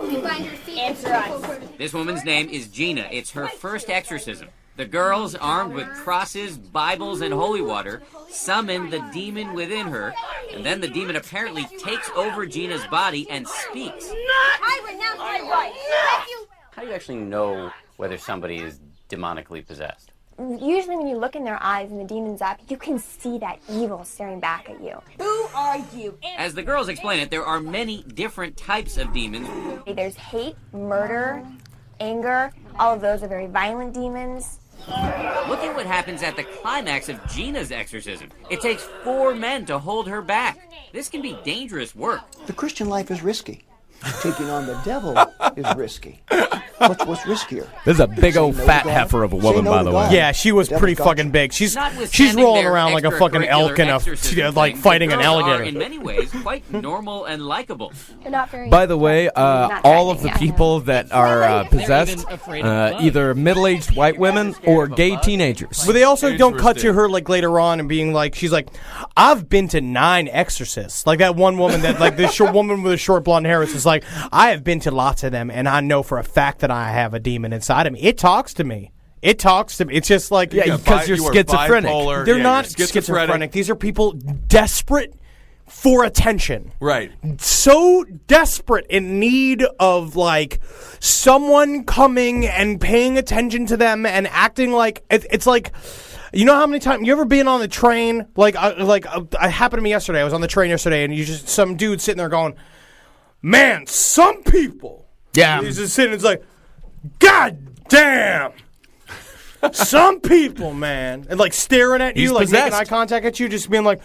Speaker 8: Answer us.
Speaker 10: This woman's name is Gina. It's her first exorcism. The girls, armed with crosses, Bibles, and holy water, summon the demon within her, and then the demon apparently takes over Gina's body and speaks.
Speaker 8: I renounce my rights.
Speaker 6: How do you actually know whether somebody is demonically possessed?
Speaker 7: Usually when you look in their eyes and the demon's up, you can see that evil staring back at you.
Speaker 8: Who are you?
Speaker 10: As the girls explain it, there are many different types of demons.
Speaker 7: There's hate, murder, anger. All of those are very violent demons.
Speaker 10: Look at what happens at the climax of Gina's exorcism. It takes 4 men to hold her back. This can be dangerous work.
Speaker 9: The Christian life is risky. Taking on the devil is risky. What's riskier?
Speaker 5: This is a big old
Speaker 9: Say no
Speaker 5: fat
Speaker 9: to God.
Speaker 5: heifer of a
Speaker 9: Say
Speaker 5: woman,
Speaker 9: no
Speaker 5: by
Speaker 9: to
Speaker 5: the
Speaker 9: God.
Speaker 5: way.
Speaker 3: Yeah, she was
Speaker 9: Devil's
Speaker 3: pretty
Speaker 9: got
Speaker 3: fucking
Speaker 9: you.
Speaker 3: big. She's
Speaker 10: Notwithstanding
Speaker 3: rolling
Speaker 10: their
Speaker 3: around like a fucking elk in a
Speaker 10: extracurricular
Speaker 3: like
Speaker 10: exorcism
Speaker 3: fighting
Speaker 10: thing,
Speaker 3: an
Speaker 10: the girls
Speaker 3: alligator.
Speaker 10: are, in many ways, quite normal and likable.
Speaker 7: They're not very.
Speaker 5: By the way,
Speaker 7: not
Speaker 5: all of the
Speaker 7: threatening, yeah.
Speaker 5: people that are possessed, either middle-aged white women or gay teenagers.
Speaker 3: But they also don't cut to
Speaker 4: Interesting.
Speaker 3: her like later on and being like, she's like, I've been to 9 exorcists. Like that one woman that like this short woman with the short blonde hair is just like, I have been to lots of them, and I know for a fact that I have a demon inside of me. It talks to me. It talks to me. It's just like
Speaker 5: because you're schizophrenic.
Speaker 3: they're not schizophrenic. These are people desperate for attention.
Speaker 4: Right.
Speaker 3: So desperate in need of like someone coming and paying attention to them and acting like it's like, you know how many times you ever been on the train? Like it happened to me yesterday. I was on the train yesterday, and you just some dude sitting there going, "Man, some people."
Speaker 5: Yeah.
Speaker 3: He's just sitting. It's like, God damn. Some people, man, and like staring at you,
Speaker 4: He's
Speaker 3: like making
Speaker 4: possessed.
Speaker 3: eye contact at you, just being like,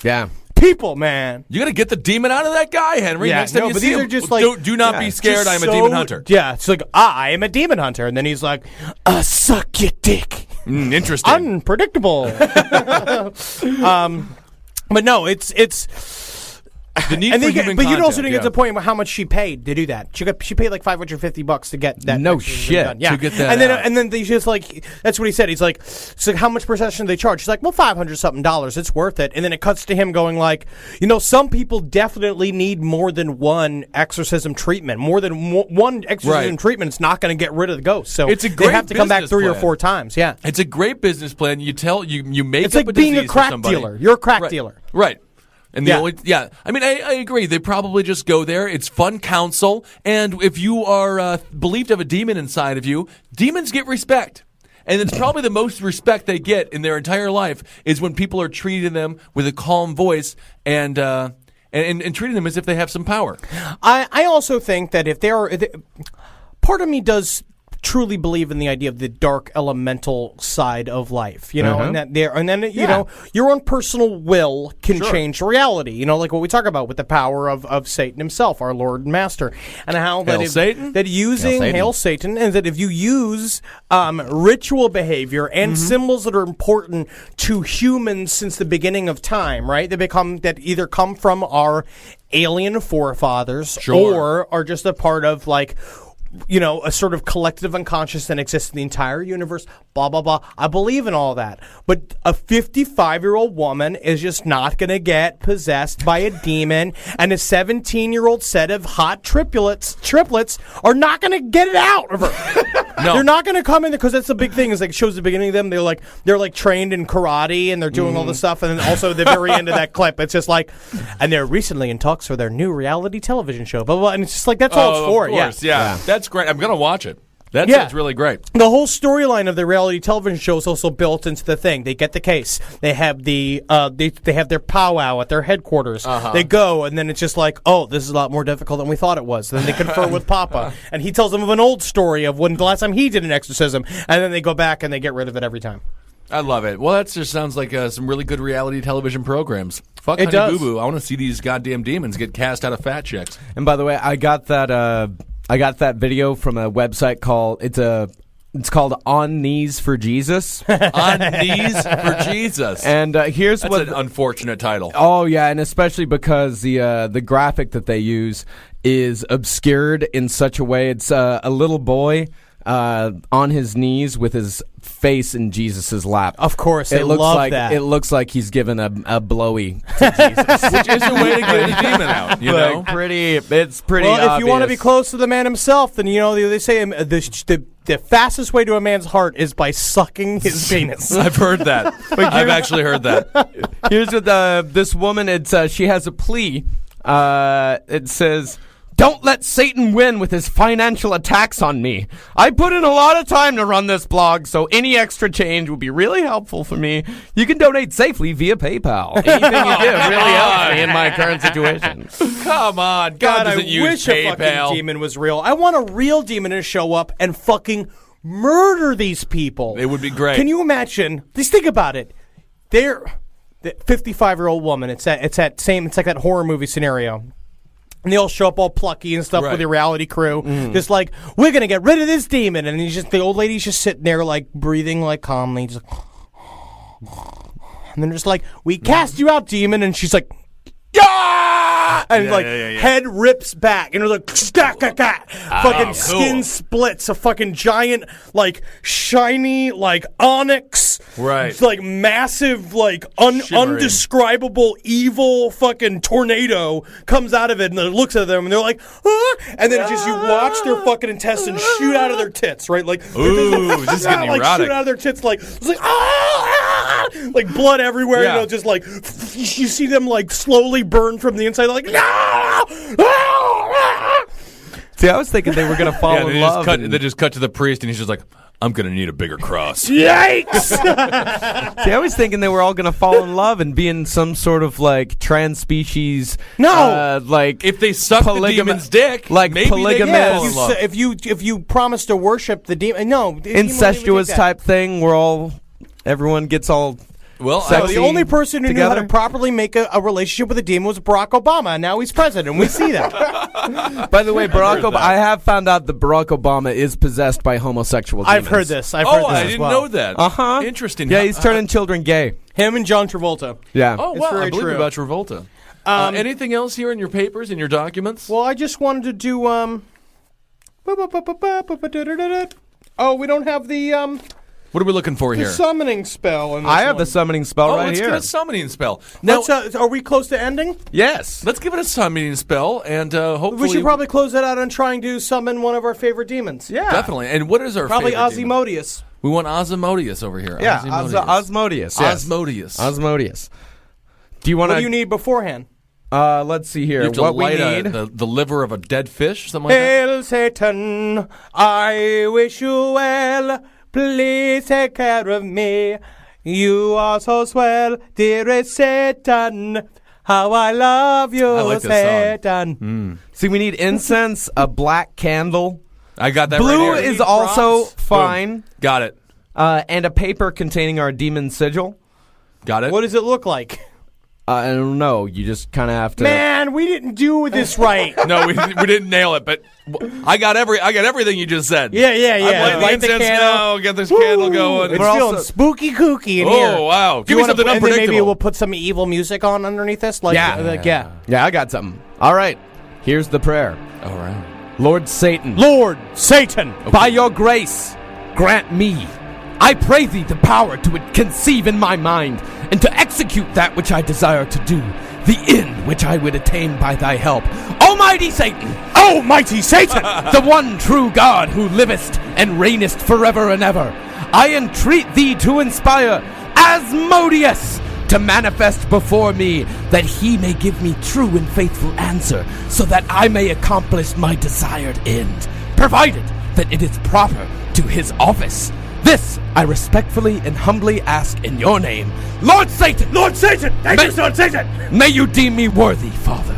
Speaker 5: Yeah.
Speaker 3: people, man.
Speaker 4: You got to get the demon out of that guy, Henry.
Speaker 3: Yeah,
Speaker 4: Next time
Speaker 3: no,
Speaker 4: you
Speaker 3: but
Speaker 4: see
Speaker 3: these
Speaker 4: him,
Speaker 3: are just like,
Speaker 4: do not be scared.
Speaker 3: just
Speaker 4: I'm a demon
Speaker 3: so-
Speaker 4: hunter.
Speaker 3: Yeah, it's like, I am a demon hunter, and then he's like, suck your dick.
Speaker 4: Interesting.
Speaker 3: Unpredictable. But no, it's
Speaker 4: the need
Speaker 3: and
Speaker 4: for
Speaker 3: they get,
Speaker 4: human
Speaker 3: but you
Speaker 4: contact,
Speaker 3: also didn't
Speaker 4: yeah.
Speaker 3: get to the point about how much she paid to do that. She paid like $550 to get that.
Speaker 5: No
Speaker 3: exorcism
Speaker 5: shit.
Speaker 3: done. Yeah,
Speaker 4: To get that
Speaker 3: and then
Speaker 4: out.
Speaker 3: and then they just like that's what he said. He's like, so how much per session do they charge? She's like, well, $500 something. It's worth it. And then it cuts to him going like, some people definitely need more than one exorcism treatment. More than one exorcism
Speaker 4: Right.
Speaker 3: treatment is not going to get rid of the ghost. So
Speaker 4: It's a
Speaker 3: they
Speaker 4: great
Speaker 3: have to come back
Speaker 4: business
Speaker 3: 3 or
Speaker 4: plan.
Speaker 3: 4 times. Yeah,
Speaker 4: It's a great business plan. You make
Speaker 3: it's
Speaker 4: up
Speaker 3: like
Speaker 4: a
Speaker 3: being a
Speaker 4: disease for
Speaker 3: crack
Speaker 4: somebody.
Speaker 3: dealer. You're a crack
Speaker 4: Right.
Speaker 3: dealer.
Speaker 4: Right. And
Speaker 3: Yeah.
Speaker 4: I mean, I agree. They probably just go there. It's fun counsel. And if you are believed to have a demon inside of you, demons get respect. And it's probably the most respect they get in their entire life is when people are treating them with a calm voice and treating them as if they have some power.
Speaker 3: I also think that if part of me does truly believe in the idea of the dark elemental side of life, and that your own personal will can change reality, like what we talk about with the power of Satan himself, our Lord and Master, and how
Speaker 4: Satan?
Speaker 3: that using Hail Satan, and that if you use ritual behavior and symbols that are important to humans since the beginning of time, right? That either come from our alien forefathers or are just a part of like, a sort of collective unconscious that exists in the entire universe, blah, blah, blah. I believe in all that. But a 55-year-old woman is just not going to get possessed by a demon, and a 17-year-old set of hot triplets are not going to get it out of her.
Speaker 4: No.
Speaker 3: They're not going to come in because that's the big thing. Is like it shows the beginning of them. They're like trained in karate and they're doing all this stuff, and then also the very end of that clip, it's just like, and they're recently in talks for their new reality television show, blah, blah, blah. And it's just like that's all it's for.
Speaker 4: Of course, yeah. That's great. I'm gonna watch it. That sounds really great.
Speaker 3: The whole storyline of the reality television show is also built into the thing. They get the case. They have they have their powwow at their headquarters. They go, and then it's just like, oh, this is a lot more difficult than we thought it was. Then they confer with Papa, and he tells them of an old story of when the last time he did an exorcism, and then they go back and they get rid of it every time.
Speaker 4: I love it. Well, that just sounds like some really good reality television programs. Fuck
Speaker 3: It
Speaker 4: Honey
Speaker 3: does.
Speaker 4: Boo Boo. I want to see these goddamn demons get cast out of fat chicks.
Speaker 5: And by the way, I got that video from a website it's called On Knees for Jesus.
Speaker 4: On Knees for Jesus.
Speaker 5: And here's
Speaker 4: That's
Speaker 5: what
Speaker 4: an unfortunate title.
Speaker 5: Oh yeah, and especially because the graphic that they use is obscured in such a way. It's a little boy on his knees with his face in Jesus's lap.
Speaker 3: Of course,
Speaker 5: It
Speaker 3: they
Speaker 5: looks
Speaker 3: love
Speaker 5: like
Speaker 3: that.
Speaker 5: it looks like he's given a blowy to Jesus.
Speaker 4: Which is a way to get a demon out, you know?
Speaker 5: It's pretty
Speaker 3: well, if you want to be
Speaker 5: obvious.
Speaker 3: close to the man himself, then they say the fastest way to a man's heart is by sucking his penis.
Speaker 4: I've heard that. I've actually heard that.
Speaker 5: Here's what this woman. She has a plea. It says, "Don't let Satan win with his financial attacks on me. I put in a lot of time to run this blog, so any extra change would be really helpful for me. You can donate safely via PayPal. Anything you give really helps me in my current situation."
Speaker 4: Come on. God doesn't
Speaker 3: I
Speaker 4: use
Speaker 3: wish a
Speaker 4: PayPal.
Speaker 3: fucking demon was real. I want a real demon to show up and fucking murder these people.
Speaker 4: It would be great.
Speaker 3: Can you imagine? Just think about it. The 55-year-old woman. It's like that horror movie scenario. And they all show up all plucky and stuff
Speaker 4: Right.
Speaker 3: with the reality crew. Just like, we're going to get rid of this demon. And the old lady's just sitting there, like, breathing, like, calmly. Just and then just like, we cast you out, demon. And she's like, yeah! And head rips back. And it's like, fucking skin splits. A fucking giant, like, shiny, like, onyx.
Speaker 4: Right.
Speaker 3: It's like massive, like,
Speaker 4: Shimmering.
Speaker 3: undescribable, evil fucking tornado comes out of it, and it looks at them, and they're like, ah! And then you watch their fucking intestines shoot out of their tits, right? Like,
Speaker 4: Ooh, this is getting
Speaker 3: like
Speaker 4: erotic.
Speaker 3: shoot out of their tits, like, it's like, ah! Like blood everywhere,
Speaker 4: Yeah.
Speaker 3: just like, you see them like slowly burn from the inside, like, ah! Ah!
Speaker 5: See, I was thinking they were going to fall in love.
Speaker 4: They just cut to the priest, and he's just like, I'm going to need a bigger cross.
Speaker 3: Yikes!
Speaker 5: See, I was thinking they were all going to fall in love and be in some sort of like trans species.
Speaker 3: No!
Speaker 5: Like
Speaker 4: If they suck the demon's dick,
Speaker 5: like
Speaker 4: maybe they can
Speaker 5: polygamous-
Speaker 4: fall in love.
Speaker 3: if you promise to worship the demon, no, the demon won't even
Speaker 5: incestuous
Speaker 3: take that.
Speaker 5: type thing where everyone gets all
Speaker 4: Well,
Speaker 3: So the only person who knew how
Speaker 5: together?
Speaker 3: to properly make a relationship with a demon was Barack Obama, and now he's president. We see that.
Speaker 5: By the way,
Speaker 4: heard that.
Speaker 5: I have found out that Barack Obama is possessed by homosexual demons.
Speaker 3: I've heard this. I've
Speaker 4: Oh,
Speaker 3: heard this
Speaker 4: I
Speaker 3: as
Speaker 4: didn't
Speaker 3: well.
Speaker 4: know that.
Speaker 5: Uh-huh.
Speaker 4: Interesting.
Speaker 5: Yeah, he's turning children gay.
Speaker 3: Him and John Travolta.
Speaker 5: Yeah.
Speaker 4: Oh,
Speaker 3: It's
Speaker 4: wow.
Speaker 3: very
Speaker 4: I believe
Speaker 3: true.
Speaker 4: about Travolta. Anything else here in your papers, in your documents?
Speaker 3: Well, I just wanted to do Oh, we don't have the
Speaker 4: What are we looking for here?
Speaker 3: summoning spell. In this
Speaker 5: I have the
Speaker 3: one.
Speaker 5: summoning spell
Speaker 4: Oh,
Speaker 5: right
Speaker 4: let's
Speaker 5: here.
Speaker 4: get a summoning spell. Now,
Speaker 3: Are we close to ending?
Speaker 5: Yes.
Speaker 4: let's give it a summoning spell, and hopefully...
Speaker 3: We should probably close that out and trying to summon one of our favorite demons.
Speaker 5: Yeah.
Speaker 4: Definitely. And what is our
Speaker 3: Probably
Speaker 4: favorite demon?
Speaker 3: Ozymandias.
Speaker 4: We want Osmodeus over here.
Speaker 5: Yeah,
Speaker 4: Ozymandias.
Speaker 5: Osmodeus. Yes.
Speaker 4: Osmodeus.
Speaker 5: Osmodeus. Do you want
Speaker 3: What do you need beforehand?
Speaker 5: Let's see here.
Speaker 4: You have to
Speaker 5: what we
Speaker 4: light
Speaker 5: need.
Speaker 4: the liver of a dead fish, something like that?
Speaker 3: Hail Satan, I wish you well. Please take care of me. You are so swell, dearest Satan. How I love you,
Speaker 4: I like this song.
Speaker 3: Satan.
Speaker 5: See, we need incense, a black candle.
Speaker 4: I got that
Speaker 5: Blue
Speaker 4: right here.
Speaker 5: is also
Speaker 3: drops.
Speaker 5: fine.
Speaker 4: Got it.
Speaker 5: And a paper containing our demon sigil.
Speaker 4: Got it.
Speaker 3: What does it look like?
Speaker 5: I don't know. You just kind of have to.
Speaker 3: Man, we didn't do this right.
Speaker 4: No, we didn't nail it, but I got everything you just said.
Speaker 3: Yeah.
Speaker 4: I'd light the incense now, get this candle going.
Speaker 3: It's
Speaker 5: We're
Speaker 3: feeling
Speaker 5: also-
Speaker 3: spooky kooky in here.
Speaker 4: Oh, wow.
Speaker 3: Do
Speaker 4: Give
Speaker 3: you
Speaker 4: me
Speaker 3: wanna
Speaker 4: something
Speaker 3: and then
Speaker 4: unpredictable.
Speaker 3: maybe we'll put some evil music on underneath this. Like,
Speaker 5: Yeah. Yeah, I got something. All right. Here's the prayer.
Speaker 4: All right.
Speaker 5: Lord Satan,
Speaker 3: Lord Satan.
Speaker 5: by your grace, grant me, I pray thee, the power to conceive in my mind and to execute that which I desire to do, the end which I would attain by thy help. Almighty Satan,
Speaker 3: Almighty Satan.
Speaker 5: the one true God who livest and reignest forever and ever, I entreat thee to inspire Asmodeus to manifest before me, that he may give me true and faithful answer, so that I may accomplish my desired end, provided that it is proper to his office. This I respectfully and humbly ask in your name, Lord Satan!
Speaker 3: Lord Satan. Thank you, Lord Satan.
Speaker 5: May you deem me worthy, Father.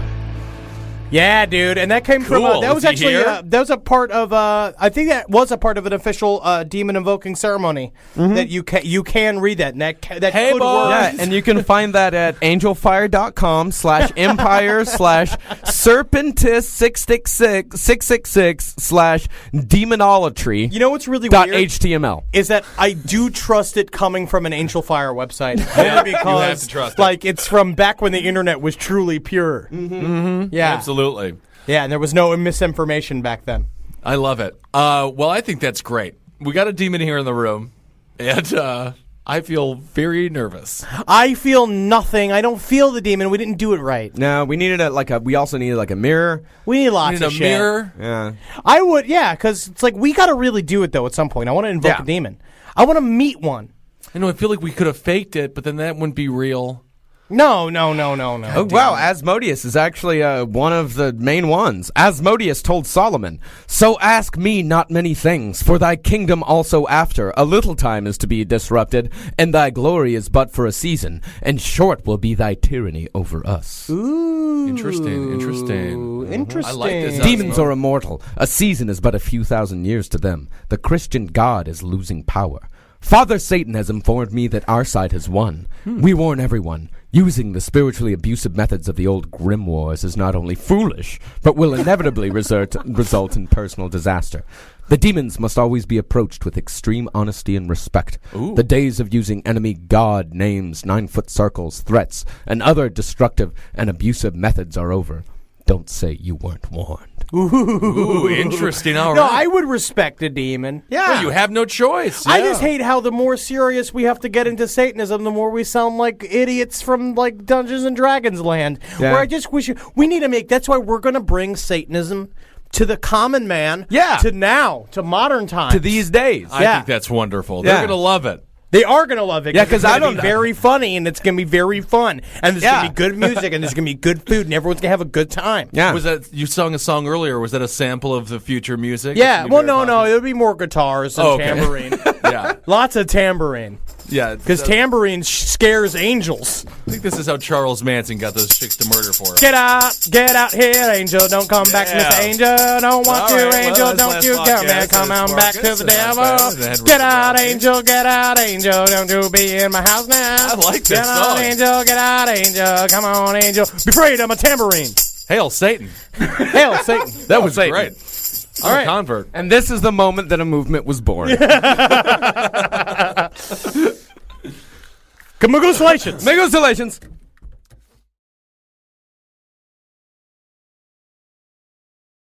Speaker 3: Yeah, dude, and that came from
Speaker 4: Cool.
Speaker 3: that was
Speaker 4: Is he
Speaker 3: actually
Speaker 4: here?
Speaker 3: that was a part of I think that was a part of an official demon invoking ceremony that you can read that and that
Speaker 4: Hey,
Speaker 3: could
Speaker 4: boys.
Speaker 3: work.
Speaker 5: Yeah, and you can find that at angelfire.com/empire/serpentis666/demonolatry.
Speaker 3: You know what's really weird
Speaker 5: .html.
Speaker 3: is that I do trust it coming from an Angel Fire website only because
Speaker 4: You have to trust it.
Speaker 3: like it's from back when the internet was truly pure. Yeah,
Speaker 4: Absolutely.
Speaker 3: yeah, and there was no misinformation back then.
Speaker 4: I love it. Well, I think that's great. We got a demon here in the room, and I feel very nervous.
Speaker 3: I feel nothing. I don't feel the demon. We didn't do it right.
Speaker 5: No, we needed we also needed like a mirror.
Speaker 3: We need lots of
Speaker 4: a
Speaker 3: shit.
Speaker 4: mirror.
Speaker 5: Yeah.
Speaker 3: I would, because it's like we got to really do it though at some point. I want to invoke a demon. I want to meet one.
Speaker 4: I know. I feel like we could have faked it, but then that wouldn't be real.
Speaker 3: No.
Speaker 5: Oh, wow, Asmodeus is actually one of the main ones. Asmodeus told Solomon, "So ask me not many things, for thy kingdom also after a little time is to be disrupted, and thy glory is but for a season, and short will be thy tyranny over us."
Speaker 3: Ooh.
Speaker 4: Interesting. I like this.
Speaker 5: Demons are immortal. A season is but a few thousand years to them. The Christian God is losing power. Father Satan has informed me that our side has won. We warn everyone. Using the spiritually abusive methods of the old grimoires is not only foolish, but will inevitably result in personal disaster. The demons must always be approached with extreme honesty and respect.
Speaker 4: Ooh.
Speaker 5: The days of using enemy god names, 9-foot circles, threats, and other destructive and abusive methods are over. Don't say you weren't warned.
Speaker 4: Ooh, interesting. All
Speaker 3: No,
Speaker 4: right.
Speaker 3: I would respect a demon.
Speaker 4: Well, you have no choice.
Speaker 3: I just hate how the more serious we have to get into Satanism, the more we sound like idiots from like Dungeons and Dragons land.
Speaker 5: Yeah.
Speaker 3: Where I just wish we need to make. That's why we're going to bring Satanism to the common man.
Speaker 5: Yeah.
Speaker 3: To modern times.
Speaker 5: To these days.
Speaker 4: I think that's wonderful. They're
Speaker 5: Yeah.
Speaker 4: going to love it.
Speaker 3: They are going to love it.
Speaker 5: Yeah, 'cause
Speaker 3: it's
Speaker 5: I
Speaker 3: gonna
Speaker 5: don't-
Speaker 3: be very funny and it's going to be very fun. And there's going to be good music and there's going to be good food and everyone's going to have a good time.
Speaker 5: Yeah.
Speaker 4: Was that you sung a song earlier? Was that a sample of the future music?
Speaker 3: Yeah.
Speaker 4: It's gonna
Speaker 3: Well,
Speaker 4: be very
Speaker 3: no.
Speaker 4: popular?
Speaker 3: It'll be more guitars and
Speaker 4: Oh, okay.
Speaker 3: tambourine.
Speaker 4: Yeah,
Speaker 3: Lots of tambourine.
Speaker 4: yeah.
Speaker 3: Because tambourine scares angels.
Speaker 4: I think this is how Charles Manson got those chicks to murder for him.
Speaker 3: Get out here, angel. Don't come back,
Speaker 4: Yeah.
Speaker 3: Miss Angel. Don't want
Speaker 4: All
Speaker 3: you,
Speaker 4: right, well,
Speaker 3: angel.
Speaker 4: this
Speaker 3: Don't
Speaker 4: last
Speaker 3: you come
Speaker 4: podcast
Speaker 3: here. Come
Speaker 4: is
Speaker 3: on back to
Speaker 4: Marcus,
Speaker 3: the
Speaker 4: and I'm
Speaker 3: devil.
Speaker 4: Brad, and
Speaker 3: Get
Speaker 4: we're
Speaker 3: out,
Speaker 4: talking.
Speaker 3: angel. Get out, angel. Don't you be in my house now.
Speaker 4: I like this
Speaker 3: Get out,
Speaker 4: song.
Speaker 3: angel. Get out, angel. Come on, angel. Be afraid, I'm a tambourine.
Speaker 4: Hail Satan!
Speaker 3: Hail Satan.
Speaker 4: That was
Speaker 5: Satan.
Speaker 4: great.
Speaker 3: All right.
Speaker 4: Convert.
Speaker 5: And this is the moment that a movement was born.
Speaker 3: Congratulations.
Speaker 5: Congratulations.